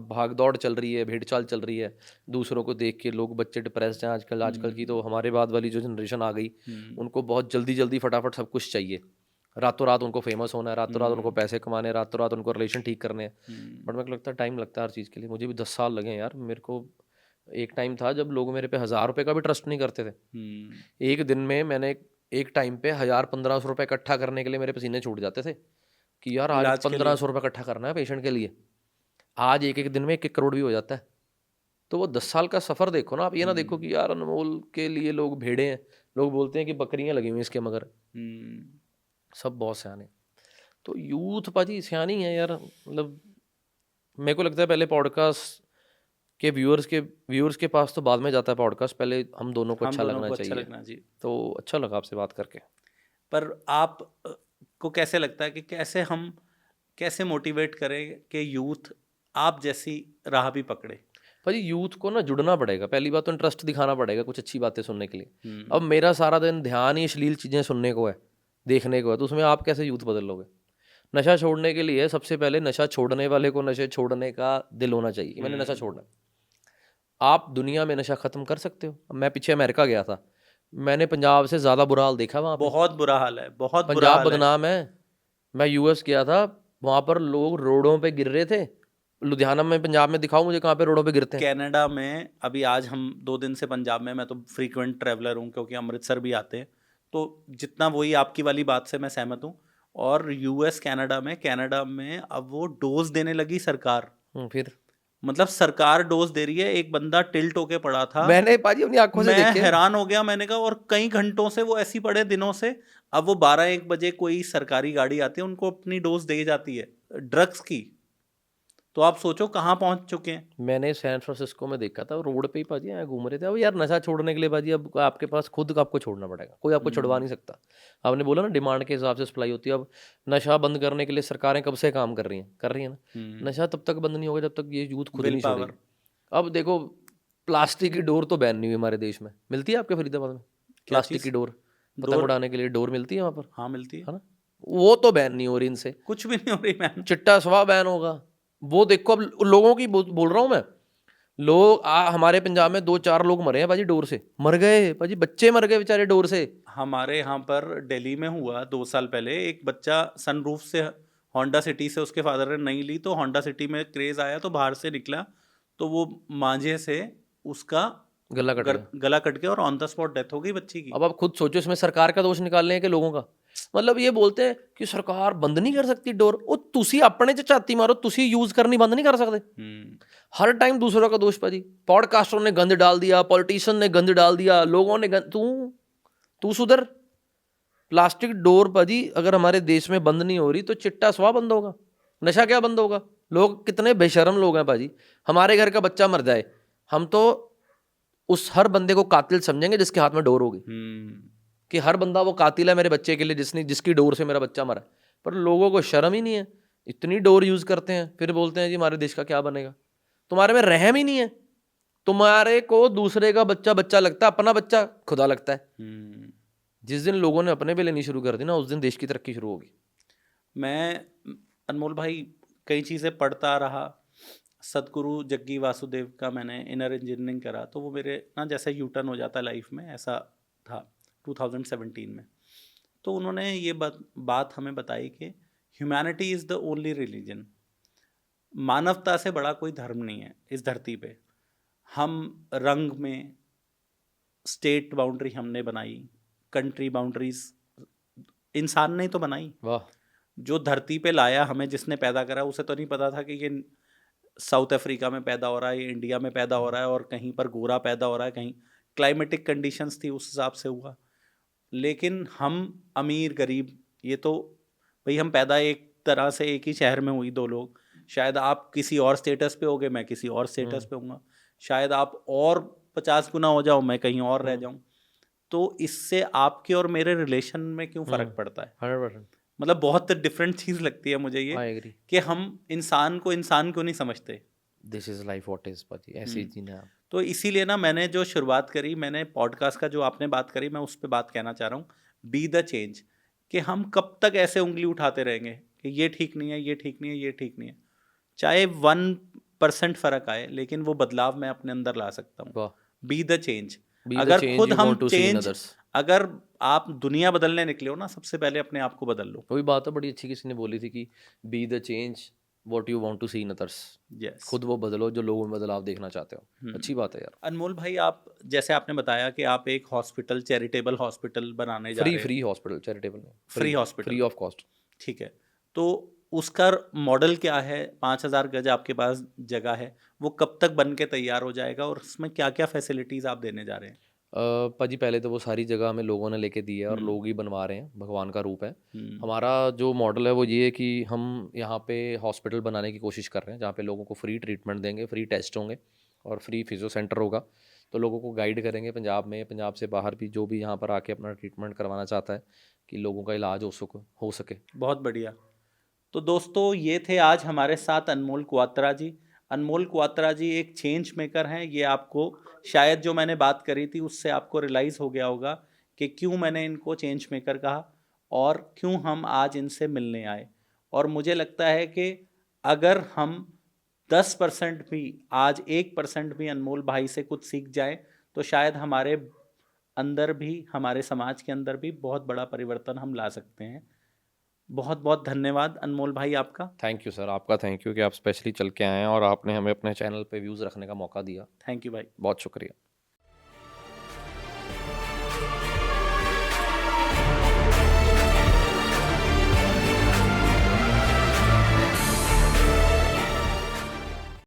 भाग दौड़ चल रही है, भेड़ चाल चल रही है, दूसरों को देख के लोग, बच्चे डिप्रेस्ड हैं आजकल। आजकल की तो हमारे बाद वाली जो जनरेशन आ गई, उनको बहुत जल्दी जल्दी फटाफट सब कुछ चाहिए। रातों रात उनको फेमस होना है, रातों रात उनको पैसे कमाने हैं, रातों रात उनको रिलेशन ठीक करने हैं। बट मेरे को लगता है टाइम लगता है हर चीज़ के लिए। मुझे भी 10 साल लगे हैं यार। मेरे को एक टाइम था जब लोग मेरे पे 1,000 रुपये का भी ट्रस्ट नहीं करते थे। एक दिन में मैंने एक टाइम पे 1,000-1,500 रुपये इकट्ठा करने के लिए मेरे पसीने छूट जाते थे कि यार आज इलाज के लिए। 1,500 रुपये इकट्ठा करना है पेशेंट के लिए। आज एक एक दिन में 1-1 करोड़ भी हो जाता है। तो वो 10 साल का सफ़र देखो ना आप। ये ना देखो कि यार अनमोल के लिए लोग भेड़े हैं। लोग बोलते हैं कि बकरियां लगी हुई इसके, मगर सब बहुत सियाने। तो यूथ पाजी सियानी है यार। मतलब मेरे को लगता है पहले पॉडकास्ट के व्यूअर्स के पास तो बाद में जाता है पॉडकास्ट, पहले हम दोनों को हम अच्छा दोनों लगना को अच्छा चाहिए। लगना चाहिए। तो अच्छा लगा आपसे बात करके। पर आप को कैसे लगता है कि कैसे मोटिवेट करें कि यूथ आप जैसी राह भी पकड़े? भाजी यूथ को ना जुड़ना पड़ेगा। पहली बात तो इंटरेस्ट दिखाना पड़ेगा कुछ अच्छी बातें सुनने के लिए। अब मेरा सारा दिन ध्यान ही अश्लील चीज़ें सुनने को है, देखने को है, तो उसमें आप कैसे यूथ बदल लोगे? नशा छोड़ने के लिए सबसे पहले नशा छोड़ने वाले को नशे छोड़ने का दिल होना चाहिए कि मैंने नशा छोड़ना है। आप दुनिया में नशा ख़त्म कर सकते हो। मैं पीछे अमेरिका गया था, मैंने पंजाब से ज़्यादा बुरा हाल देखा वहाँ पे। बहुत बुरा हाल है, बहुत बुरा पंजाब हाल है। बदनाम है। मैं यूएस गया था, वहाँ पर लोग रोडों पे गिर रहे थे। लुधियाना में, पंजाब में दिखाओ मुझे कहाँ पे रोडों पे गिरते हैं। कनाडा में अभी आज हम 2 दिन से पंजाब में, मैं तो फ्रीक्वेंट ट्रैवलर हूँ क्योंकि अमृतसर भी आते हैं, तो जितना वही आपकी वाली बात से मैं सहमत हूँ। और यूएस कनाडा में अब वो डोज देने लगी सरकार। फिर मतलब सरकार डोज दे रही है। एक बंदा टिल्ट होके पड़ा था, मैंने पाजी अपनी आंखों से मैं देखे। हैरान हो गया। मैंने कहा, और कई घंटों से वो ऐसी पड़े, दिनों से। अब वो 12-1 बजे कोई सरकारी गाड़ी आती है, उनको अपनी डोज दे जाती है ड्रग्स की। तो आप सोचो कहाँ पहुंच चुके हैं। मैंने सैन फ्रांसिस्को में देखा था, रोड पे ही भाजी यहाँ घूम रहे थे। अब यार नशा छोड़ने के लिए भाजी अब आपके पास खुद आपको छोड़ना पड़ेगा, कोई आपको छुड़वा नहीं सकता। आपने बोला ना डिमांड के हिसाब से सप्लाई होती है। अब नशा बंद करने के लिए सरकारें कब से काम कर रही हैं ना। नशा तब तक बंद नहीं होगा जब तक ये यूथ खुद विल नहीं पावर। छोड़ेगी। अब देखो, प्लास्टिक की डोर तो बैन नहीं हुई हमारे देश में, मिलती है आपके फरीदाबाद में क्या प्लास्टिक चीज? की डोर? पतंग डोर? उड़ाने के लिए डोर मिलती है वहाँ पर, हाँ मिलती है। है ना। वो तो बैन नहीं हो रही इनसे, कुछ भी नहीं हो रही मैम। चिट्टा स्वा बैन होगा। वो देखो अब लोगों की बोल रहा हूँ मैं, लोग हमारे पंजाब में 2-4 लोग मरे हैं भाजी डोर से, मर गए भाजी, बच्चे मर गए बेचारे डोर से। हमारे यहाँ पर दिल्ली में हुआ 2 साल पहले, एक बच्चा सनरूफ से होंडा सिटी से उसके फादर ने नहीं ली, तो होंडा सिटी में क्रेज आया तो बाहर से निकला, तो वो मांझे से उसका गला कट गया। गला कट गया और ऑन द स्पॉट डेथ हो गई बच्ची की। अब आप खुद सोचो, इसमें सरकार का दोष निकालने हैं कि लोगों का? मतलब ये बोलते हैं कि सरकार बंद नहीं कर सकती डोर। ओ तुसी अपने च छाती मारो, तुसी यूज करनी बंद नहीं कर सकते। हर टाइम दूसरों का दोष भाजी। पॉडकास्टरों ने गंद डाल दिया, पॉलिटिशियन ने गंद डाल दिया, लोगों ने तू सुधर। प्लास्टिक डोर भाजी अगर हमारे देश में बंद नहीं हो रही तो चिट्टा स्वा बंद होगा, नशा क्या बंद होगा? लोग कितने बेशर्म लोग हैं भाजी। हमारे घर का बच्चा मर जाए, हम तो उस हर बंदे को कातिल समझेंगे जिसके हाथ में डोर होगी, कि हर बंदा वो कातिल है मेरे बच्चे के लिए जिसकी डोर से मेरा बच्चा मरा। पर लोगों को शर्म ही नहीं है, इतनी डोर यूज करते हैं, फिर बोलते हैं जी हमारे देश का क्या बनेगा। तुम्हारे में रहम ही नहीं है। तुम्हारे को दूसरे का बच्चा बच्चा लगता है, अपना बच्चा खुदा लगता है। जिस दिन लोगों ने अपने पे लेनी शुरू कर दी ना, उस दिन देश की तरक्की शुरू होगी। मैं अनमोल भाई कई चीज़ें पढ़ता रहा। सदगुरु जग्गी वासुदेव का मैंने इनर इंजीनियरिंग करा, तो वो मेरे ना जैसे यूटर्न हो जाता है लाइफ में, ऐसा था 2017 में। तो उन्होंने ये बात हमें बताई कि humanity is the only religion. मानवता से बड़ा कोई धर्म नहीं है इस धरती पे। हम रंग में स्टेट बाउंड्री हमने बनाई, कंट्री बाउंड्रीज इंसान ने तो बनाई। वाह। जो धरती पे लाया हमें, जिसने पैदा करा, उसे तो नहीं पता था कि ये साउथ अफ्रीका में पैदा हो रहा है, ये इंडिया में पैदा हो रहा है, और कहीं पर गोरा पैदा हो रहा है, कहीं क्लाइमेटिक कंडीशंस थी उस हिसाब से हुआ। लेकिन हम अमीर गरीब, ये तो भाई हम पैदा एक तरह से एक ही शहर में हुई दो लोग। शायद आप किसी और स्टेटस पे होगे, मैं किसी और स्टेटस पे हूँगा। शायद आप और 50 गुना हो जाओ, मैं कहीं और रह जाऊँ। तो इससे आपके और मेरे रिलेशन में क्यों फ़र्क पड़ता है? 100%। मतलब बहुत डिफरेंट चीज़ लगती है मुझे आई ये, एग्री। कि हम इंसान को इंसान क्यों नहीं समझते। This is life what is भाजी, ऐसे ही जीना है आप। तो इसीलिए ना मैंने जो शुरुआत करी, मैंने पॉडकास्ट का जो आपने बात करी, मैं उस पर बात कहना चाह रहा हूँ, बी द चेंज। कि हम कब तक ऐसे उंगली उठाते रहेंगे कि ये ठीक नहीं है, ये ठीक नहीं है, ये ठीक नहीं है। चाहे 1% फ़र्क आए, लेकिन वो बदलाव मैं अपने अंदर ला सकता हूँ। वाह। B the change. Be the अगर change खुद you हम want to see in change, others. अगर आप दुनिया बदलने निकले हो ना, सबसे पहले अपने आप को बदल लो। वही बात है, बड़ी अच्छी किसी ने बोली थी कि be the change what you want to see in others. Yes. खुद वो बदलो जो लोगों में बदलाव देखना चाहते हो। अच्छी बात है यार। अनमोल भाई, आप जैसे आपने बताया कि आप एक हॉस्पिटल, चैरिटेबल हॉस्पिटल बनाने जा रहे हैं। फ्री हॉस्पिटल, चैरिटेबल में, free hospital, free of cost. ठीक है। तो उसका मॉडल क्या है? 5000 गज आपके पास जगह है, वो कब तक बन के तैयार हो जाएगा, और उसमें क्या क्या फैसिलिटीज़ आप देने जा रहे हैं? पाजी पहले तो वो सारी जगह हमें लोगों ने लेके दी है और लोग ही बनवा रहे हैं, भगवान का रूप है। हमारा जो मॉडल है वो ये है कि हम यहाँ पे हॉस्पिटल बनाने की कोशिश कर रहे हैं जहाँ पे लोगों को फ्री ट्रीटमेंट देंगे, फ्री टेस्ट होंगे और फ्री फिजियो सेंटर होगा। तो लोगों को गाइड करेंगे पंजाब में, पंजाब से बाहर भी, जो भी यहाँ पर आके अपना ट्रीटमेंट करवाना चाहता है कि लोगों का इलाज हो सके। बहुत बढ़िया। तो दोस्तों, ये थे आज हमारे साथ अनमोल क्वात्रा जी। अनमोल क्वात्रा जी एक चेंज मेकर हैं। ये आपको शायद जो मैंने बात करी थी उससे आपको रियलाइज़ हो गया होगा कि क्यों मैंने इनको चेंज मेकर कहा और क्यों हम आज इनसे मिलने आए। और मुझे लगता है कि अगर हम 10% भी, आज 1% भी अनमोल भाई से कुछ सीख जाएं, तो शायद हमारे अंदर भी, हमारे समाज के अंदर भी बहुत बड़ा परिवर्तन हम ला सकते हैं। बहुत बहुत धन्यवाद अनमोल भाई आपका। थैंक यू सर, आपका थैंक यू कि आप स्पेशली चल के आए हैं और आपने हमें अपने चैनल पे व्यूज़ रखने का मौका दिया। थैंक यू भाई। बहुत शुक्रिया।